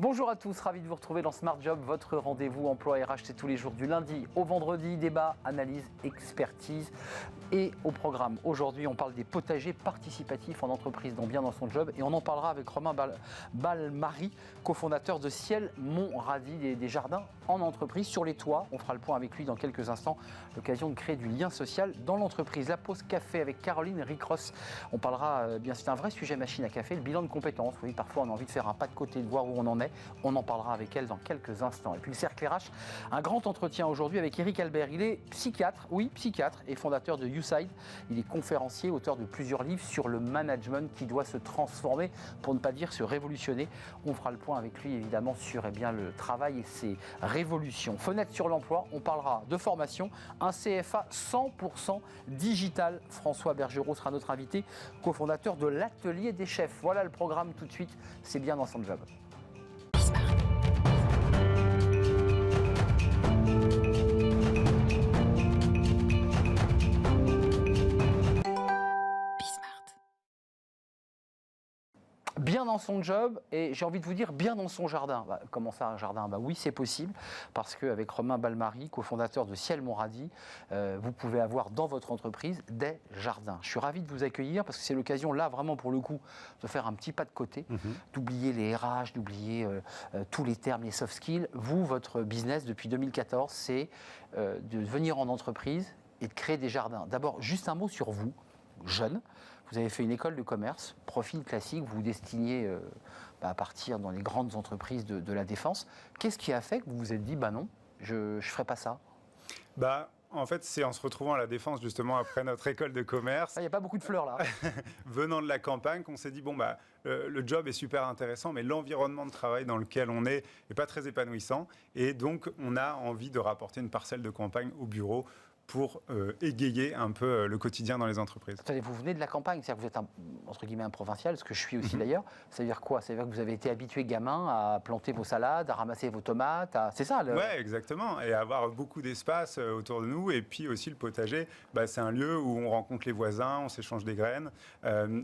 Bonjour à tous, ravi de vous retrouver dans Smart Job, votre rendez-vous emploi RH, c'est tous les jours du lundi au vendredi, débat, analyse, expertise. Et au programme, aujourd'hui, on parle des potagers participatifs en entreprise, donc bien dans son job. Et on en parlera avec Romain Balmary, cofondateur de Ciel Montradis, des jardins en entreprise, sur les toits. On fera le point avec lui dans quelques instants. L'occasion de créer du lien social dans l'entreprise. La pause café avec Caroline Ricross. On parlera, bien c'est un vrai sujet machine à café, le bilan de compétences. Oui, parfois on a envie de faire un pas de côté, de voir où on en est. On en parlera avec elle dans quelques instants. Et puis le cercle RH, un grand entretien aujourd'hui avec Eric Albert. Il est psychiatre, oui, psychiatre et fondateur de YouSide. Il est conférencier, auteur de plusieurs livres sur le management qui doit se transformer, pour ne pas dire se révolutionner. On fera le point avec lui évidemment sur le travail et ses révolutions. Fenêtre sur l'emploi, on parlera de formation, un CFA 100% digital. François Bergerot sera notre invité, cofondateur de l'Atelier des chefs. Voilà le programme tout de suite, c'est bien dans son job. Bien dans son job et j'ai envie de vous dire bien dans son jardin. Comment ça, un jardin ? Oui, c'est possible parce qu'avec Romain Balmary, cofondateur de Ciel Montradis, vous pouvez avoir dans votre entreprise des jardins. Je suis ravi de vous accueillir parce que c'est l'occasion là vraiment pour le coup de faire un petit pas de côté, d'oublier les RH, d'oublier tous les termes, les soft skills. Vous, votre business depuis 2014, c'est de venir en entreprise et de créer des jardins. D'abord, juste un mot sur vous, jeune. Vous avez fait une école de commerce, profil classique, vous vous destiniez à partir dans les grandes entreprises de la défense. Qu'est-ce qui a fait que vous vous êtes dit, non, je ne ferai pas ça ? En fait, c'est en se retrouvant à la Défense, justement, après notre école de commerce. Il n'y a pas beaucoup de fleurs, là. Venant de la campagne, qu'on s'est dit, le job est super intéressant, mais l'environnement de travail dans lequel on est n'est pas très épanouissant. Et donc, on a envie de rapporter une parcelle de campagne au bureau pour égayer un peu le quotidien dans les entreprises. Attendez, vous venez de la campagne, c'est-à-dire que vous êtes entre guillemets un provincial, ce que je suis aussi d'ailleurs. Ça veut dire quoi ? Ça veut dire que vous avez été habitué gamin à planter vos salades, à ramasser vos tomates, c'est ça Oui, exactement. Et avoir beaucoup d'espace autour de nous. Et puis aussi le potager, c'est un lieu où on rencontre les voisins, on s'échange des graines.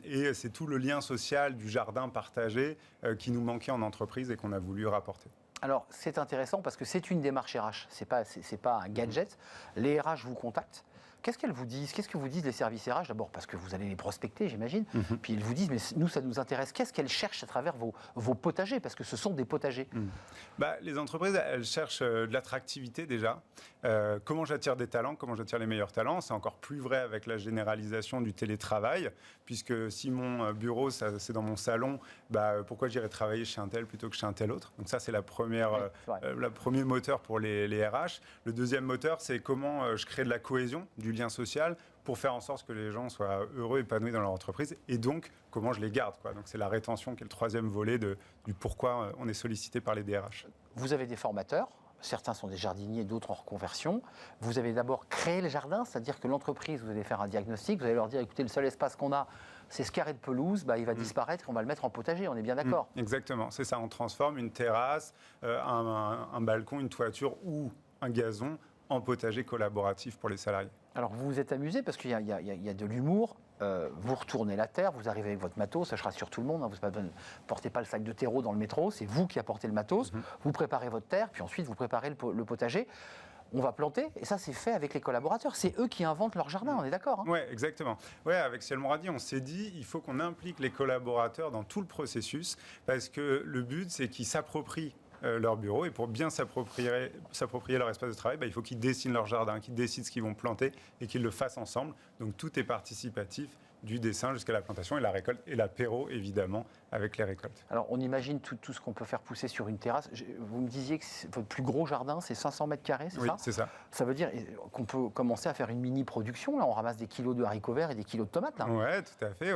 Et c'est tout le lien social du jardin partagé qui nous manquait en entreprise et qu'on a voulu rapporter. Alors, c'est intéressant parce que c'est une démarche RH, c'est pas un gadget. Les RH vous contactent. Qu'est-ce qu'elles vous disent ? Qu'est-ce que vous disent les services RH ? D'abord parce que vous allez les prospecter, j'imagine. Puis ils vous disent, mais nous, ça nous intéresse. Qu'est-ce qu'elles cherchent à travers vos potagers ? Parce que ce sont des potagers. Les entreprises, elles cherchent de l'attractivité déjà. Comment j'attire des talents ? Comment j'attire les meilleurs talents ? C'est encore plus vrai avec la généralisation du télétravail. Puisque si mon bureau, c'est dans mon salon, pourquoi j'irais travailler chez un tel plutôt que chez un tel autre ? Donc ça, c'est le premier moteur pour les RH. Le deuxième moteur, c'est comment je crée de la cohésion, du lien social pour faire en sorte que les gens soient heureux, épanouis dans leur entreprise et donc comment je les garde. Donc c'est la rétention qui est le troisième volet du pourquoi on est sollicité par les DRH. Vous avez des formateurs, certains sont des jardiniers, d'autres en reconversion. Vous avez d'abord créé le jardin, c'est-à-dire que l'entreprise, vous allez faire un diagnostic, vous allez leur dire écoutez, le seul espace qu'on a, c'est ce carré de pelouse, il va disparaître, on va le mettre en potager, on est bien d'accord. Exactement, c'est ça, on transforme une terrasse, un balcon, une toiture ou un gazon en potager collaboratif pour les salariés. Alors vous vous êtes amusé parce qu'il y a de l'humour, vous retournez la terre, vous arrivez avec votre matos, ça je rassure tout le monde, vous ne portez pas le sac de terreau dans le métro, c'est vous qui apportez le matos, vous préparez votre terre, puis ensuite vous préparez le potager. On va planter, et ça c'est fait avec les collaborateurs, c'est eux qui inventent leur jardin, on est d'accord ? Oui, exactement. Ouais, avec Ciel Montradis, on s'est dit il faut qu'on implique les collaborateurs dans tout le processus, parce que le but c'est qu'ils s'approprient leur bureau et pour bien s'approprier leur espace de travail, il faut qu'ils dessinent leur jardin, qu'ils décident ce qu'ils vont planter et qu'ils le fassent ensemble. Donc tout est participatif du dessin jusqu'à la plantation et la récolte et l'apéro évidemment avec les récoltes. Alors on imagine tout ce qu'on peut faire pousser sur une terrasse. Vous me disiez que votre plus gros jardin c'est 500 mètres carrés, c'est ça ? Oui, c'est ça. Ça veut dire qu'on peut commencer à faire une mini-production, là on ramasse des kilos de haricots verts et des kilos de tomates là. Oui, tout à fait,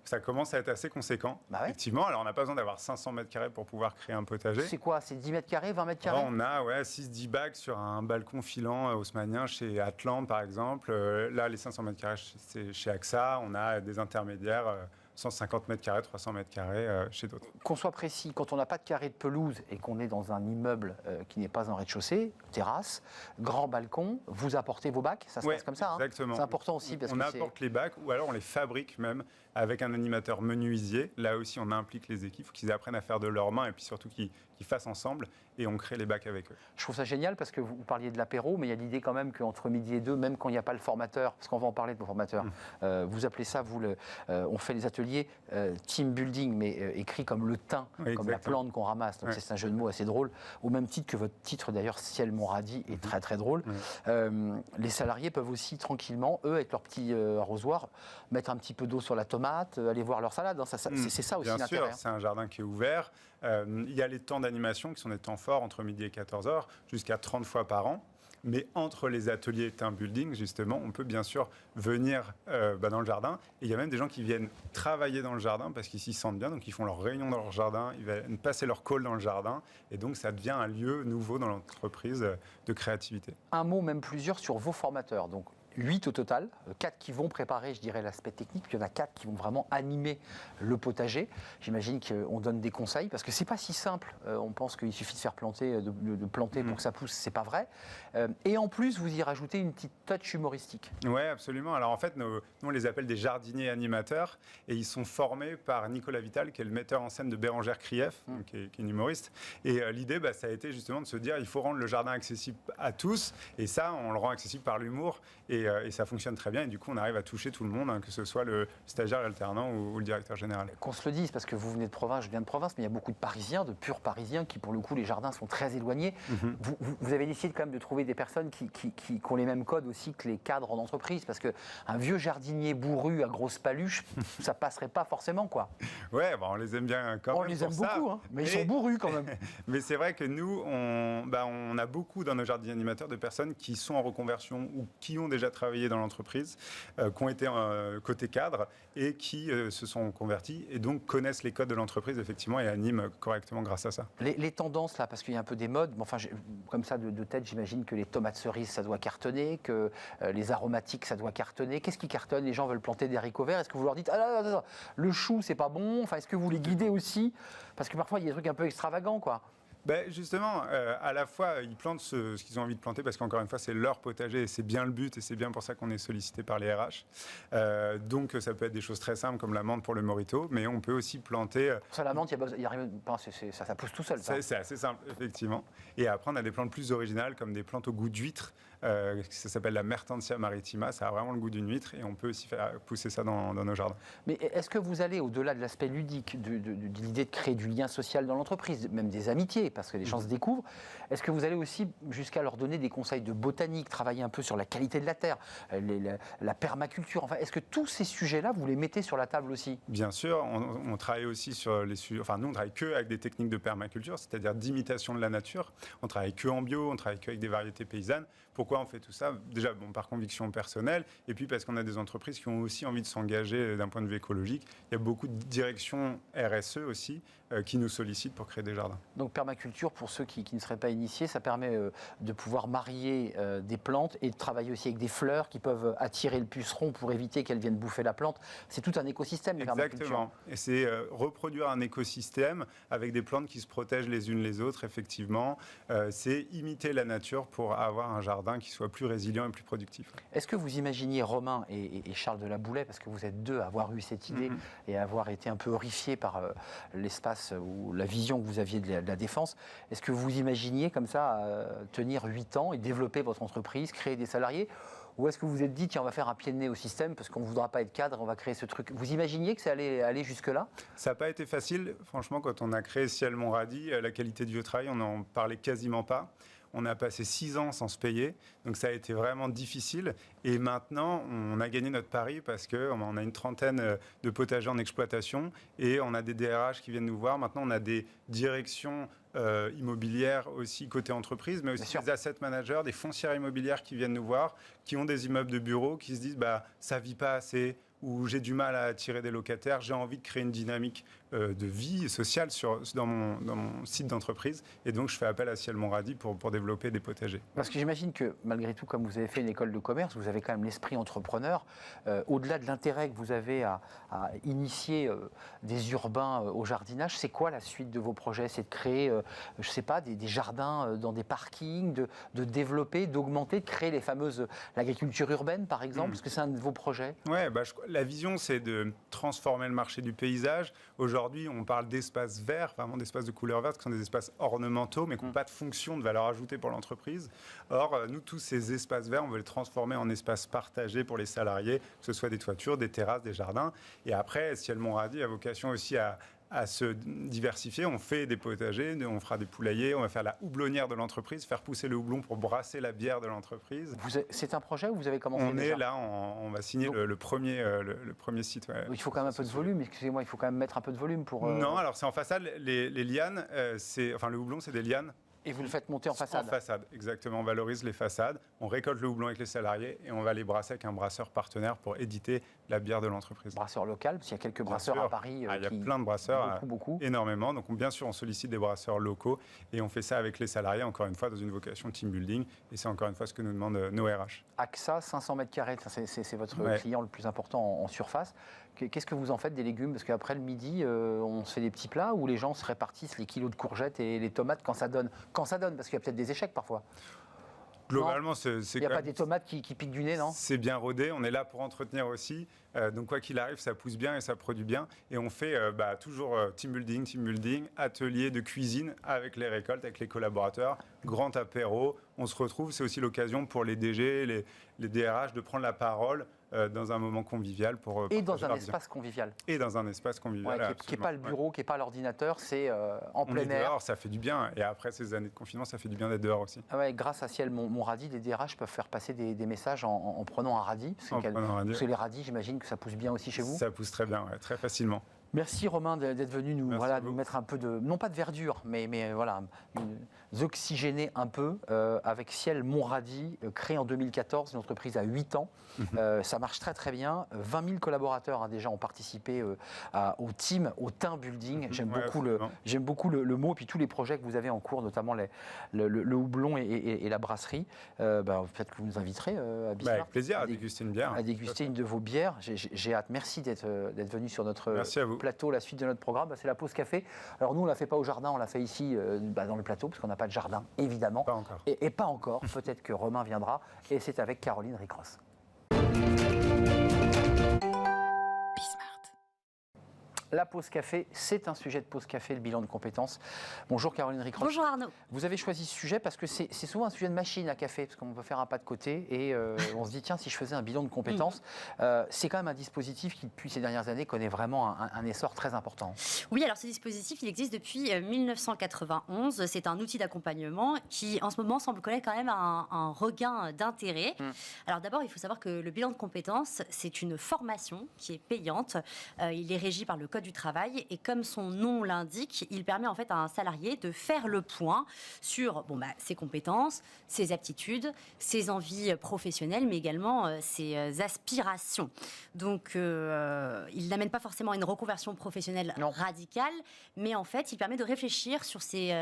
ça commence à être assez conséquent, effectivement. Alors on n'a pas besoin d'avoir 500 mètres carrés pour pouvoir créer un potager. C'est quoi ? C'est 10 mètres carrés, 20 mètres carrés ? On a 6-10 bacs sur un balcon filant haussmannien chez Atlante par exemple. Là les 500 mètres carrés c'est chez AXA, on a des intermédiaires 150 mètres carrés, 300 mètres carrés chez d'autres. Qu'on soit précis, quand on n'a pas de carré de pelouse et qu'on est dans un immeuble qui n'est pas en rez-de-chaussée, terrasse, grand balcon, vous apportez vos bacs, ça se passe comme ça. Exactement. C'est important aussi parce on apporte les bacs ou alors on les fabrique même avec un animateur menuisier. Là aussi, on implique les équipes, il faut qu'ils apprennent à faire de leurs mains et puis surtout qu'ils fassent ensemble et on crée les bacs avec eux. Je trouve ça génial parce que vous parliez de l'apéro, mais il y a l'idée quand même qu'entre midi et deux, même quand il n'y a pas le formateur, parce qu'on va en parler de vos formateurs, vous appelez ça, on fait les ateliers team building, mais écrit comme le thym, comme la plante qu'on ramasse. Donc c'est un jeu de mots assez drôle, au même titre que votre titre d'ailleurs, Ciel mon radis, est très très drôle. Les salariés peuvent aussi tranquillement, eux, avec leur petit arrosoir, mettre un petit peu d'eau sur la tomate, aller voir leur salade. C'est ça aussi l'intérêt. Bien sûr, c'est un jardin qui est ouvert. Il y a les temps d'animation qui sont des temps forts entre midi et 14h, jusqu'à 30 fois par an. Mais entre les ateliers team building, justement, on peut bien sûr venir dans le jardin. Et il y a même des gens qui viennent travailler dans le jardin parce qu'ils s'y sentent bien. Donc, ils font leurs réunions dans leur jardin, ils viennent passer leur call dans le jardin. Et donc, ça devient un lieu nouveau dans l'entreprise de créativité. Un mot, même plusieurs, sur vos formateurs. Donc, 8 au total, 4 qui vont préparer, je dirais, l'aspect technique, puis il y en a 4 qui vont vraiment animer le potager. J'imagine qu'on donne des conseils, parce que c'est pas si simple. On pense qu'il suffit de faire planter, de planter pour que ça pousse, c'est pas vrai. Et en plus, vous y rajoutez une petite touch humoristique. Oui, absolument. Alors en fait, nous, on les appelle des jardiniers animateurs, et ils sont formés par Nicolas Vital, qui est le metteur en scène de Bérengère Krief, qui est une humoriste. Et l'idée, ça a été justement de se dire, il faut rendre le jardin accessible à tous, et ça, on le rend accessible par l'humour. Et ça fonctionne très bien. Et du coup, on arrive à toucher tout le monde, que ce soit le stagiaire, l'alternant ou le directeur général. Qu'on se le dise, parce que vous venez de province, je viens de province, mais il y a beaucoup de Parisiens, de purs Parisiens, qui pour le coup, les jardins sont très éloignés. Vous avez décidé quand même de trouver des personnes qui ont les mêmes codes aussi que les cadres en entreprise, parce qu'un vieux jardinier bourru à grosse paluche, ça passerait pas forcément, quoi. Ouais, on les aime bien quand même. On les aime beaucoup, mais ils sont bourrus quand même. Mais c'est vrai que nous, on a beaucoup dans nos jardiniers animateurs de personnes qui sont en reconversion ou qui ont déjà travaillé dans l'entreprise, qui ont été côté cadre et qui se sont convertis et donc connaissent les codes de l'entreprise effectivement et animent correctement grâce à ça. Les tendances là, parce qu'il y a un peu des modes, enfin, comme ça de tête, j'imagine que les tomates cerises ça doit cartonner, que les aromatiques ça doit cartonner. Qu'est-ce qui cartonne? Les gens veulent planter des haricots verts. Est-ce que vous leur dites le chou c'est pas bon? Enfin, est-ce que vous les guidez aussi? Parce que parfois il y a des trucs un peu extravagants, quoi. Justement, à la fois, ils plantent ce qu'ils ont envie de planter parce qu'encore une fois, c'est leur potager et c'est bien le but et c'est bien pour ça qu'on est sollicité par les RH. Donc, ça peut être des choses très simples comme la menthe pour le morito, mais on peut aussi planter... Ça, la menthe, ça pousse tout seul. C'est assez simple, effectivement. Et après, on a des plantes plus originales comme des plantes au goût d'huître. Ça s'appelle la Mertensia maritima, ça a vraiment le goût d'une huître et on peut aussi faire pousser ça dans nos jardins. Mais est-ce que vous allez au-delà de l'aspect ludique, de l'idée de créer du lien social dans l'entreprise, même des amitiés, parce que les gens se découvrent, est-ce que vous allez aussi jusqu'à leur donner des conseils de botanique, travailler un peu sur la qualité de la terre, la permaculture, enfin, est-ce que tous ces sujets-là, vous les mettez sur la table aussi? Bien sûr, on travaille aussi sur les sujets, enfin nous on travaille que avec des techniques de permaculture, c'est-à-dire d'imitation de la nature, on travaille que en bio, on travaille que avec des variétés paysannes. Pourquoi on fait tout ça? Déjà, par conviction personnelle, et puis parce qu'on a des entreprises qui ont aussi envie de s'engager d'un point de vue écologique. Il y a beaucoup de directions RSE aussi qui nous sollicitent pour créer des jardins. Donc permaculture, pour ceux qui ne seraient pas initiés, ça permet de pouvoir marier des plantes et de travailler aussi avec des fleurs qui peuvent attirer le puceron pour éviter qu'elles viennent bouffer la plante. C'est tout un écosystème, la permaculture. Exactement. Et c'est reproduire un écosystème avec des plantes qui se protègent les unes les autres, effectivement. C'est imiter la nature pour avoir un jardin qui soit plus résilient et plus productif. Est-ce que vous imaginiez Romain et Charles de la Boulaye, parce que vous êtes deux à avoir eu cette idée et à avoir été un peu horrifiés par l'espace ou la vision que vous aviez de la défense, est-ce que vous imaginiez comme ça tenir 8 ans et développer votre entreprise, créer des salariés? Ou est-ce que vous vous êtes dit, tiens, on va faire un pied de nez au système parce qu'on ne voudra pas être cadre, on va créer ce truc? Vous imaginiez que ça allait aller jusque-là? Ça n'a pas été facile. Franchement, quand on a créé Ciel mon radis, la qualité du travail, on n'en parlait quasiment pas. On a passé 6 ans sans se payer, donc ça a été vraiment difficile. Et maintenant, on a gagné notre pari parce qu'on a une trentaine de potagers en exploitation et on a des DRH qui viennent nous voir. Maintenant, on a des directions immobilières aussi côté entreprise, mais aussi des asset managers, des foncières immobilières qui viennent nous voir, qui ont des immeubles de bureaux, qui se disent ça ne vit pas assez, ou j'ai du mal à attirer des locataires, j'ai envie de créer une dynamique de vie sociale dans mon site d'entreprise. Et donc, je fais appel à Ciel Montradi pour développer des potagers. Parce que j'imagine que, malgré tout, comme vous avez fait une école de commerce, vous avez quand même l'esprit entrepreneur. Au-delà de l'intérêt que vous avez à initier des urbains au jardinage, c'est quoi la suite de vos projets? C'est de créer, je ne sais pas, des jardins dans des parkings, de développer, d'augmenter, de créer l'agriculture urbaine, par exemple? Est-ce que c'est un de vos projets? Oui, la vision, c'est de transformer le marché du paysage. Aujourd'hui, on parle d'espaces verts, vraiment d'espaces de couleur verte, qui sont des espaces ornementaux, mais qui n'ont pas de fonction de valeur ajoutée pour l'entreprise. Or, nous, tous ces espaces verts, on veut les transformer en espaces partagés pour les salariés, que ce soit des toitures, des terrasses, des jardins. Et après, Ciel Montradi a vocation aussi à se diversifier. On fait des potagers, on fera des poulaillers, on va faire la houblonnière de l'entreprise, faire pousser le houblon pour brasser la bière de l'entreprise. C'est un projet où vous avez commencé On déjà? est là, on va signer le premier site. Ouais. Il faut quand même un peu de volume, excusez-moi, il faut quand même mettre un peu de volume pour... Non, alors c'est en façade, les lianes, le houblon, c'est des lianes. Et vous le faites monter en façade? En façade, exactement. On valorise les façades, on récolte le houblon avec les salariés et on va les brasser avec un brasseur partenaire pour éditer la bière de l'entreprise. Brasseur local, parce qu'il y a quelques brasseurs à Paris. Il y a plein de brasseurs, beaucoup. Énormément. Donc bien sûr, on sollicite des brasseurs locaux et on fait ça avec les salariés, encore une fois, dans une vocation team building. Et c'est encore une fois ce que nous demandent nos RH. AXA, 500 mètres carrés, c'est votre client le plus important en surface. Qu'est-ce que vous en faites des légumes? Parce qu'après le midi, on se fait des petits plats où les gens se répartissent les kilos de courgettes et les tomates quand ça donne. Quand ça donne, parce qu'il y a peut-être des échecs parfois. Globalement, il n'y a pas des tomates qui piquent du nez, non? C'est bien rodé, on est là pour entretenir aussi. Donc quoi qu'il arrive, ça pousse bien et ça produit bien. Et on fait toujours team building, atelier de cuisine avec les récoltes, avec les collaborateurs, grand apéro. On se retrouve, c'est aussi l'occasion pour les DG, les DRH de prendre la parole dans un moment convivial et dans un espace convivial. Et dans un espace convivial. Qui n'est pas le bureau, qui n'est pas l'ordinateur, c'est en plein air. Dehors, ça fait du bien. Et après ces années de confinement, ça fait du bien d'être dehors aussi. Grâce à Ciel Montradi, les DRH peuvent faire passer des messages en prenant un radis. Parce que les radis, j'imagine que ça pousse bien aussi chez vous. Ça pousse très bien, très facilement. Merci Romain d'être venu nous mettre un peu de, non pas de verdure, mais voilà, nous oxygéner un peu avec Ciel Montradi, créé en 2014, une entreprise à 8 ans. Ça marche très très bien. 20 000 collaborateurs déjà ont participé au team building. J'aime beaucoup le mot, et puis tous les projets que vous avez en cours, notamment le houblon et la brasserie. Peut-être que vous nous inviterez à Bismarck. Avec plaisir, à déguster une bière. À déguster une de vos bières. J'ai hâte. Merci d'être venu sur notre plateau. La suite de notre programme, c'est la pause café. Alors nous, on ne la fait pas au jardin, on la fait ici dans le plateau, parce qu'on n'a pas de jardin, évidemment. Pas encore. Et pas encore. Peut-être que Romain viendra. Et c'est avec Caroline Ricross. La pause café, c'est un sujet de pause café, le bilan de compétences. Bonjour Caroline Ricross. Bonjour Arnaud. Vous avez choisi ce sujet parce que c'est souvent un sujet de machine à café, parce qu'on peut faire un pas de côté et on se dit, tiens, si je faisais un bilan de compétences, c'est quand même un dispositif qui, depuis ces dernières années, connaît vraiment un essor très important. Oui, alors ce dispositif, il existe depuis 1991. C'est un outil d'accompagnement qui, en ce moment, semble connaître quand même un regain d'intérêt. Alors d'abord, il faut savoir que le bilan de compétences, c'est une formation qui est payante. Il est régi par le Code du travail et comme son nom l'indique, il permet en fait à un salarié de faire le point sur ses compétences, ses aptitudes, ses envies professionnelles, mais également ses aspirations. Donc, il n'amène pas forcément une reconversion professionnelle radicale, mais en fait, il permet de réfléchir sur ses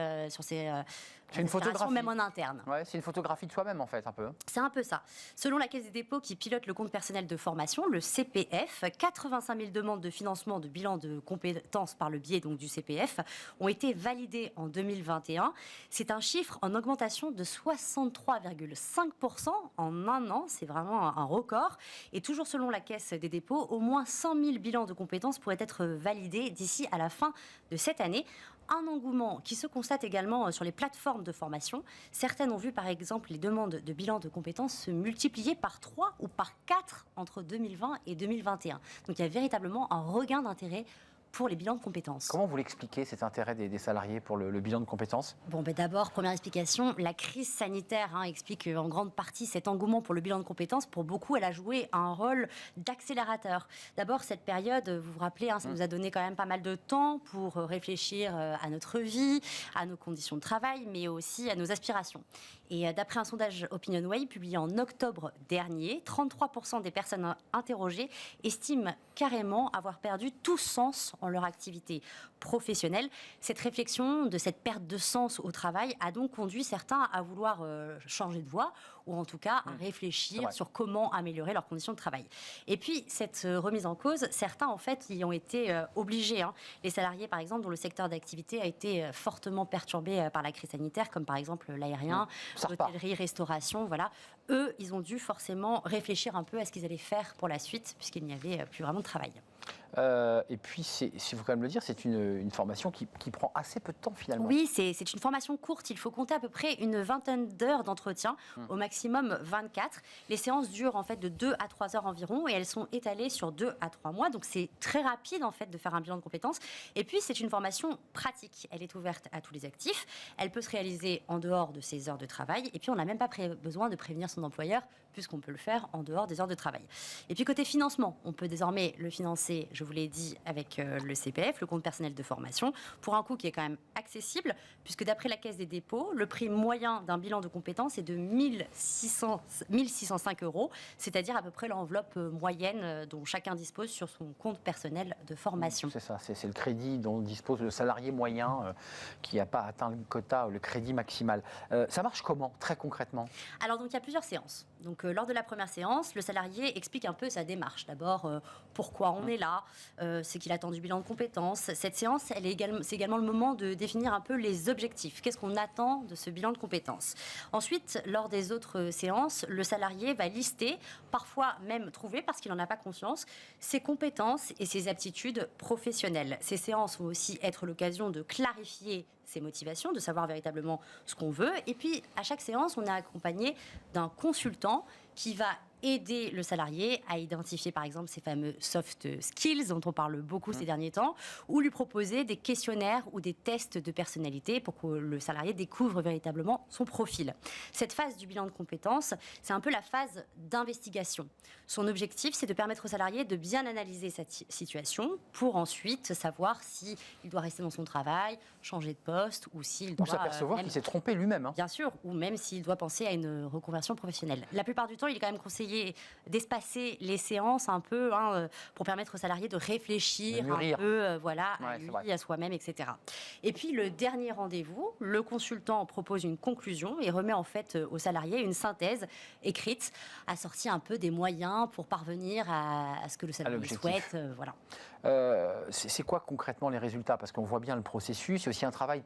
c'est une photographie, même en interne. Ouais, c'est une photographie de soi-même en fait, un peu. C'est un peu ça. Selon la Caisse des dépôts qui pilote le compte personnel de formation, le CPF, 85 000 demandes de financement de bilan de compétences par le biais donc, du CPF ont été validées en 2021. C'est un chiffre en augmentation de 63,5% en un an. C'est vraiment un record. Et toujours selon la Caisse des dépôts, au moins 100 000 bilans de compétences pourraient être validés d'ici à la fin de cette année. Un engouement qui se constate également sur les plateformes de formation. Certaines ont vu par exemple les demandes de bilan de compétences se multiplier par 3 ou par 4 entre 2020 et 2021. Donc il y a véritablement un regain d'intérêt pour les bilans de compétences. Comment vous l'expliquez, cet intérêt des salariés pour le bilan de compétences? D'abord, première explication, la crise sanitaire explique en grande partie cet engouement pour le bilan de compétences. Pour beaucoup, elle a joué un rôle d'accélérateur. D'abord, cette période, vous vous rappelez, ça nous a donné quand même pas mal de temps pour réfléchir à notre vie, à nos conditions de travail, mais aussi à nos aspirations. Et d'après un sondage OpinionWay publié en octobre dernier, 33% des personnes interrogées estiment carrément avoir perdu tout sens en en leur activité professionnelle. Cette réflexion de cette perte de sens au travail a donc conduit certains à vouloir changer de voie ou en tout cas à réfléchir sur comment améliorer leurs conditions de travail. Et puis, cette remise en cause, certains, en fait, y ont été obligés. Les salariés, par exemple, dont le secteur d'activité a été fortement perturbé par la crise sanitaire, comme par exemple l'aérien, l'hôtellerie, restauration, voilà. Eux, ils ont dû forcément réfléchir un peu à ce qu'ils allaient faire pour la suite, puisqu'il n'y avait plus vraiment de travail. Et puis, il faut quand même le dire, c'est une formation qui prend assez peu de temps finalement. Oui, c'est une formation courte. Il faut compter à peu près une vingtaine d'heures d'entretien, au maximum 24. Les séances durent en fait de 2 à 3 heures environ et elles sont étalées sur 2 à 3 mois. Donc c'est très rapide en fait de faire un bilan de compétences. Et puis c'est une formation pratique. Elle est ouverte à tous les actifs. Elle peut se réaliser en dehors de ses heures de travail. Et puis on n'a même pas besoin de prévenir son employeur puisqu'on peut le faire en dehors des heures de travail. Et puis côté financement, on peut désormais le financer, je vous l'ai dit, avec le CPF, le compte personnel de formation, pour un coût qui est quand même accessible, puisque d'après la Caisse des dépôts, le prix moyen d'un bilan de compétences est de 1605 €, c'est-à-dire à peu près l'enveloppe moyenne dont chacun dispose sur son compte personnel de formation. C'est ça, c'est le crédit dont dispose le salarié moyen qui n'a pas atteint le quota, le crédit maximal. Ça marche comment, très concrètement ? Alors, donc, il y a plusieurs séances. Donc, lors de la première séance, le salarié explique un peu sa démarche. D'abord, pourquoi on est là, c'est qu'il attend du bilan de compétences. Cette séance, c'est également le moment de définir un peu les objectifs. Qu'est-ce qu'on attend de ce bilan de compétences ? Ensuite, lors des autres séances, le salarié va lister, parfois même trouver, parce qu'il n'en a pas conscience, ses compétences et ses aptitudes professionnelles. Ces séances vont aussi être l'occasion de clarifier ses motivations, de savoir véritablement ce qu'on veut. Et puis, à chaque séance, on est accompagné d'un consultant qui va aider le salarié à identifier, par exemple, ces fameux soft skills dont on parle beaucoup ces derniers temps, ou lui proposer des questionnaires ou des tests de personnalité pour que le salarié découvre véritablement son profil. Cette phase du bilan de compétences, c'est un peu la phase d'investigation. Son objectif, c'est de permettre au salarié de bien analyser sa situation pour ensuite savoir s'il doit rester dans son travail, changer de poste, ou s'il doit... Ou s'apercevoir qu'il s'est trompé lui-même. Bien sûr, ou même s'il doit penser à une reconversion professionnelle. La plupart du temps, il est quand même conseillé d'espacer les séances un peu pour permettre aux salariés de réfléchir un peu à lui, à soi-même, etc. Et puis le dernier rendez-vous, le consultant propose une conclusion et remet en fait aux salariés une synthèse écrite assortie un peu des moyens pour parvenir à ce que le salarié souhaite. C'est quoi concrètement les résultats ? Parce qu'on voit bien le processus, c'est aussi un travail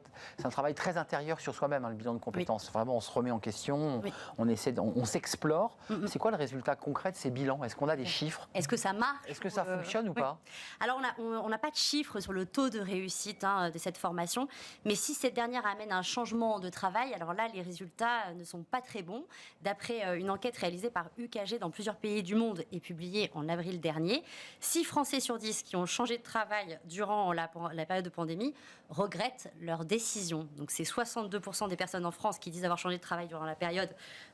très intérieur sur soi-même, le bilan de compétences. Oui. Vraiment, on se remet en question, on s'explore. C'est quoi le résultat concret de ces bilans ? Est-ce qu'on a des chiffres ? Est-ce que ça marche ? Est-ce que ça fonctionne ou pas ? Alors, on n'a pas de chiffres sur le taux de réussite de cette formation, mais si cette dernière amène un changement de travail, alors là, les résultats ne sont pas très bons. D'après une enquête réalisée par UKG dans plusieurs pays du monde et publiée en avril dernier, 6 Français sur 10 qui ont changé de travail durant la période de pandémie regrettent leur décision. Donc, c'est 62% des personnes en France qui disent avoir changé de travail durant la période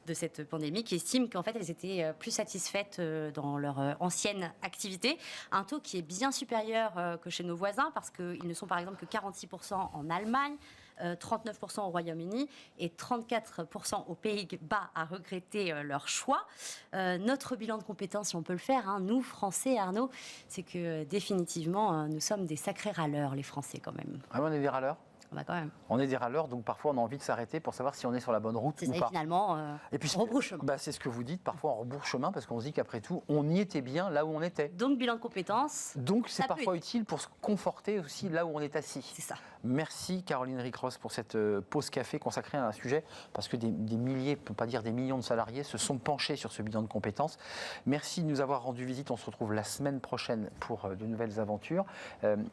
de cette pandémie qui estiment qu'en fait, elles étaient plus satisfaites dans leur ancienne activité. Un taux qui est bien supérieur que chez nos voisins parce qu'ils ne sont par exemple que 46% en Allemagne, 39% au Royaume-Uni et 34% aux Pays-Bas à regretter leur choix. Notre bilan de compétences, si on peut le faire, nous, Français, Arnaud, c'est que définitivement, nous sommes des sacrés râleurs, les Français, quand même. Ah, on est des râleurs ? Quand même. On est des râleurs, donc parfois on a envie de s'arrêter pour savoir si on est sur la bonne route ou pas. Et finalement, on rebrousse chemin. C'est ce que vous dites, parfois on rebrousse chemin parce qu'on se dit qu'après tout, on y était bien là où on était. Donc bilan de compétences. Donc c'est parfois utile pour se conforter aussi là où on est assis. C'est ça. Merci Caroline Ricross pour cette pause café consacrée à un sujet parce que des milliers, pour ne pas dire des millions de salariés se sont penchés sur ce bilan de compétences. Merci de nous avoir rendu visite. On se retrouve la semaine prochaine pour de nouvelles aventures.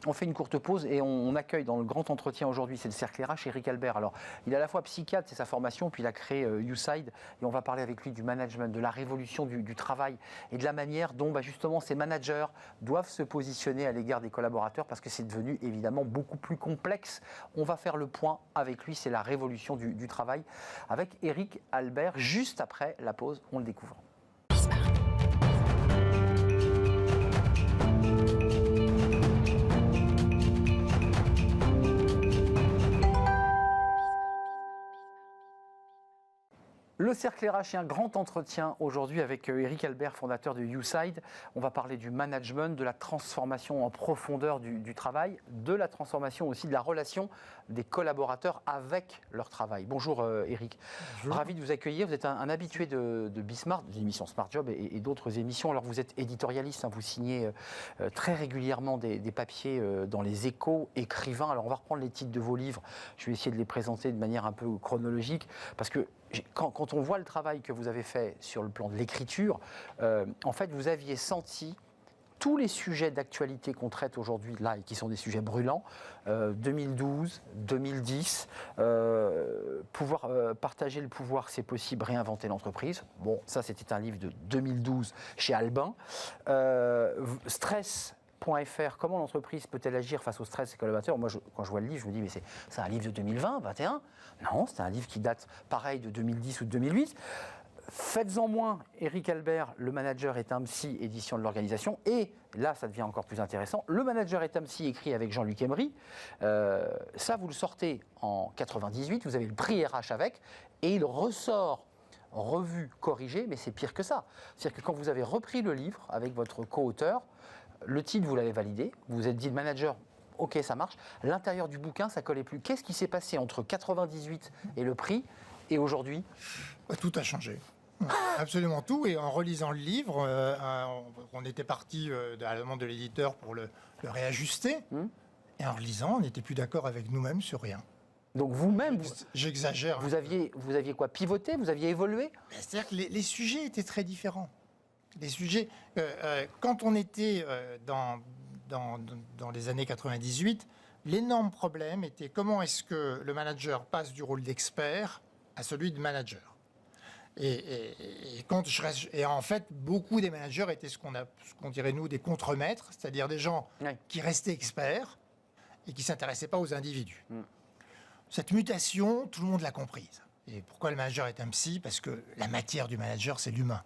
On fait une courte pause et on accueille dans le grand entretien aujourd'hui, c'est le Cercle RH, Eric Albert. Alors, il est à la fois psychiatre, c'est sa formation, puis il a créé YouSide et on va parler avec lui du management, de la révolution du travail et de la manière dont justement ces managers doivent se positionner à l'égard des collaborateurs parce que c'est devenu évidemment beaucoup plus complexe. On va faire le point avec lui, c'est la révolution du travail avec Eric Albert juste après la pause, on le découvre. Le Cercle RH et un grand entretien aujourd'hui avec Eric Albert, fondateur de YouSide. On va parler du management, de la transformation en profondeur du travail, de la transformation aussi de la relation des collaborateurs avec leur travail. Bonjour Eric, ravi de vous accueillir. Vous êtes un habitué de Bismart, de l'émission Smart Job et d'autres émissions. Alors vous êtes éditorialiste, hein, vous signez très régulièrement des papiers dans les Échos, écrivain. Alors on va reprendre les titres de vos livres, je vais essayer de les présenter de manière un peu chronologique, parce que quand on voit le travail que vous avez fait sur le plan de l'écriture, en fait, vous aviez senti tous les sujets d'actualité qu'on traite aujourd'hui, là, et qui sont des sujets brûlants, 2012, 2010, pouvoir partager le pouvoir, c'est possible, réinventer l'entreprise. Bon, ça, c'était un livre de 2012 chez Albin. Stress.fr, comment l'entreprise peut-elle agir face au stress des collaborateurs? Moi, quand je vois le livre, je me dis, mais c'est un livre de 2020, 21. Non, c'est un livre qui date, pareil, de 2010 ou de 2008. Faites-en moins, Eric Albert, le manager est un psy, édition de l'organisation. Et là, ça devient encore plus intéressant. Le manager est un psy, écrit avec Jean-Luc Emery. Ça, vous le sortez en 98, vous avez le prix RH avec, et il ressort revu, corrigé, mais c'est pire que ça. C'est-à-dire que quand vous avez repris le livre avec votre co-auteur, le titre, vous l'avez validé, vous vous êtes dit, le manager, ok, ça marche. L'intérieur du bouquin, ça collait plus. Qu'est-ce qui s'est passé entre 98 et le prix et aujourd'hui? Tout a changé. Absolument tout. Et en relisant le livre, on était parti de la demande de l'éditeur pour le réajuster. Et en relisant, on n'était plus d'accord avec nous-mêmes sur rien. Donc vous-même, j'exagère. Vous aviez quoi, pivoté? Vous aviez évolué? C'est-à-dire que les sujets étaient très différents. Les sujets, quand on était dans les années 98, l'énorme problème était comment est-ce que le manager passe du rôle d'expert à celui de manager. Et en fait, beaucoup des managers étaient ce qu'on dirait nous des contremaîtres, c'est-à-dire des gens qui restaient experts et qui ne s'intéressaient pas aux individus. Cette mutation, tout le monde l'a comprise. Et pourquoi le manager est un psy? Parce que la matière du manager, c'est l'humain.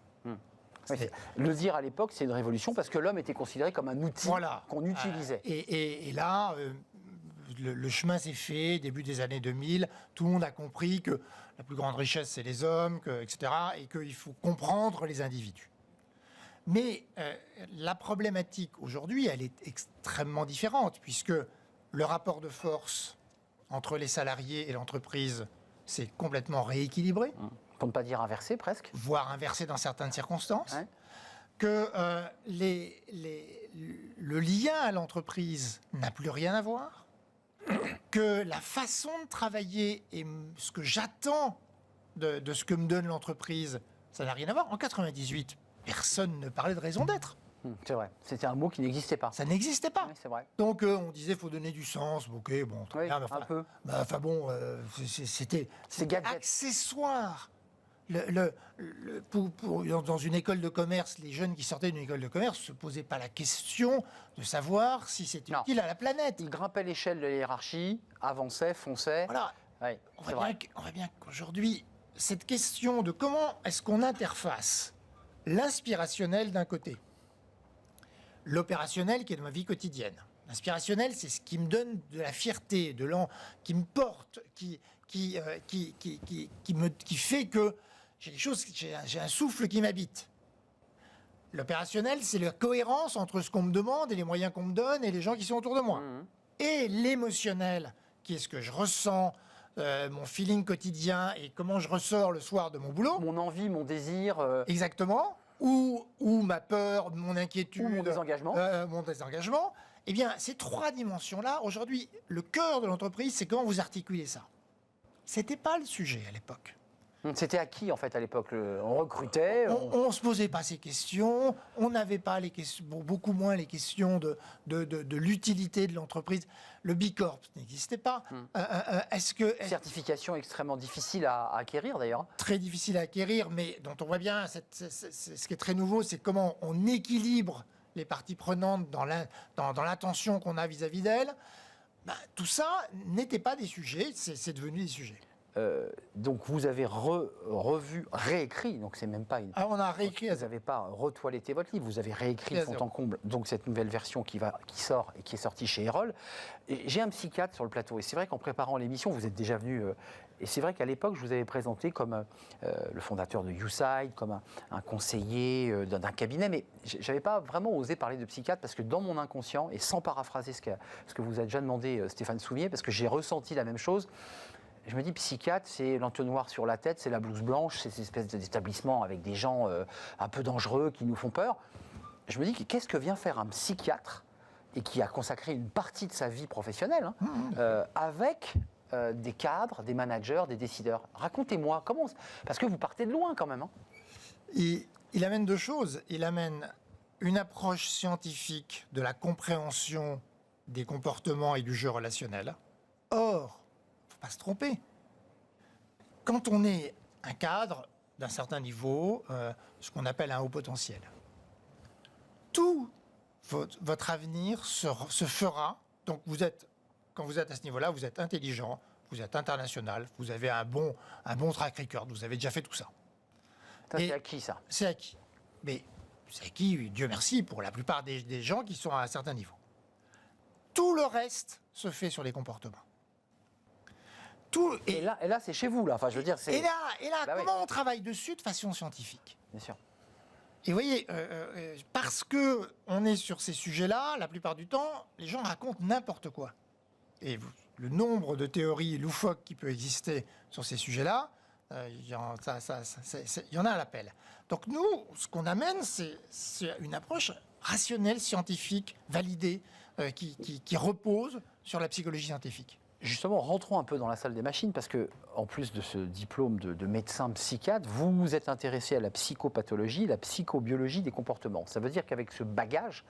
Oui, le dire à l'époque, c'est une révolution parce que l'homme était considéré comme un outil qu'on utilisait. Et là, le chemin s'est fait, début des années 2000, tout le monde a compris que la plus grande richesse, c'est les hommes, etc., et qu'il faut comprendre les individus. Mais la problématique aujourd'hui, elle est extrêmement différente, puisque le rapport de force entre les salariés et l'entreprise s'est complètement rééquilibré. Pour ne pas dire inversé, presque. Voire inversé dans certaines circonstances. Ouais. Que le lien à l'entreprise n'a plus rien à voir. Que la façon de travailler et ce que j'attends de ce que me donne l'entreprise, ça n'a rien à voir. En 98, personne ne parlait de raison d'être. C'est vrai, c'était un mot qui n'existait pas. Ça n'existait pas. Oui, c'est vrai. Donc on disait qu'il faut donner du sens, ok, bon, très bien, un peu. Enfin bon, c'était accessoire. Dans une école de commerce, les jeunes qui sortaient d'une école de commerce ne se posaient pas la question de savoir si c'était utile à la planète. Ils grimpaient l'échelle de la hiérarchie, avançaient, fonçaient. Voilà. Oui, on voit bien qu'aujourd'hui, cette question de comment est-ce qu'on interface l'inspirationnel d'un côté, l'opérationnel qui est de ma vie quotidienne. L'inspirationnel, c'est ce qui me donne de la fierté, qui me porte, qui fait que j'ai un souffle qui m'habite. L'opérationnel, c'est la cohérence entre ce qu'on me demande et les moyens qu'on me donne et les gens qui sont autour de moi. Et l'émotionnel, qui est ce que je ressens, mon feeling quotidien et comment je ressors le soir de mon boulot. Mon envie, mon désir. Exactement. Ou ma peur, mon inquiétude. Ou mon désengagement. Mon désengagement. Eh bien, ces trois dimensions-là, aujourd'hui, le cœur de l'entreprise, c'est comment vous articulez ça. C'était pas le sujet à l'époque. C'était à qui, en fait, à l'époque? On recrutait On ne se posait pas ces questions. On n'avait pas les questions, beaucoup moins les questions de l'utilité de l'entreprise. Le B Corp n'existait pas. Certification extrêmement difficile à acquérir, d'ailleurs. Très difficile à acquérir, mais dont on voit bien, ce qui est très nouveau, c'est comment on équilibre les parties prenantes dans l'attention qu'on a vis-à-vis d'elles. Tout ça n'était pas des sujets, c'est devenu des sujets. Donc vous avez revu, réécrit, donc c'est même pas une... on a réécrit. Vous n'avez pas retoiletté votre livre, vous avez réécrit de fond en comble, donc cette nouvelle version qui sort et qui est sortie chez Erol. J'ai un psychiatre sur le plateau, et c'est vrai qu'en préparant l'émission, vous êtes déjà venu, Et c'est vrai qu'à l'époque, je vous avais présenté comme le fondateur de YouSide, comme un conseiller d'un cabinet, mais je n'avais pas vraiment osé parler de psychiatre parce que dans mon inconscient, et sans paraphraser ce que vous a déjà demandé Stéphane Soumier, parce que j'ai ressenti la même chose, je me dis, psychiatre, c'est l'entonnoir sur la tête, c'est la blouse blanche, c'est cette espèce d'établissement avec des gens un peu dangereux qui nous font peur. Je me dis, qu'est-ce que vient faire un psychiatre et qui a consacré une partie de sa vie professionnelle avec des cadres, des managers, des décideurs. Racontez-moi, comment... Parce que vous partez de loin quand même. Il amène deux choses. Il amène une approche scientifique de la compréhension des comportements et du jeu relationnel. Or, il ne faut pas se tromper. Quand on est un cadre d'un certain niveau, ce qu'on appelle un haut potentiel, tout votre avenir se fera. Donc quand vous êtes à ce niveau-là, vous êtes intelligent, vous êtes international, vous avez un bon track record, vous avez déjà fait tout ça. C'est acquis, ça. C'est acquis. Mais c'est acquis, Dieu merci, pour la plupart des gens qui sont à un certain niveau. Tout le reste se fait sur les comportements. Et là c'est chez vous, là. Enfin, je veux dire, c'est... Et là, comment on travaille dessus de façon scientifique ? Bien sûr. Et vous voyez, parce qu'on est sur ces sujets-là, la plupart du temps, les gens racontent n'importe quoi. Et le nombre de théories loufoques qui peut exister sur ces sujets-là, il y en a à l'appel. Donc nous, ce qu'on amène, c'est une approche rationnelle, scientifique, validée, qui repose sur la psychologie scientifique. Justement, rentrons un peu dans la salle des machines, parce que, en plus de ce diplôme de médecin psychiatre, vous vous êtes intéressé à la psychopathologie, la psychobiologie des comportements. Ça veut dire qu'avec ce bagage,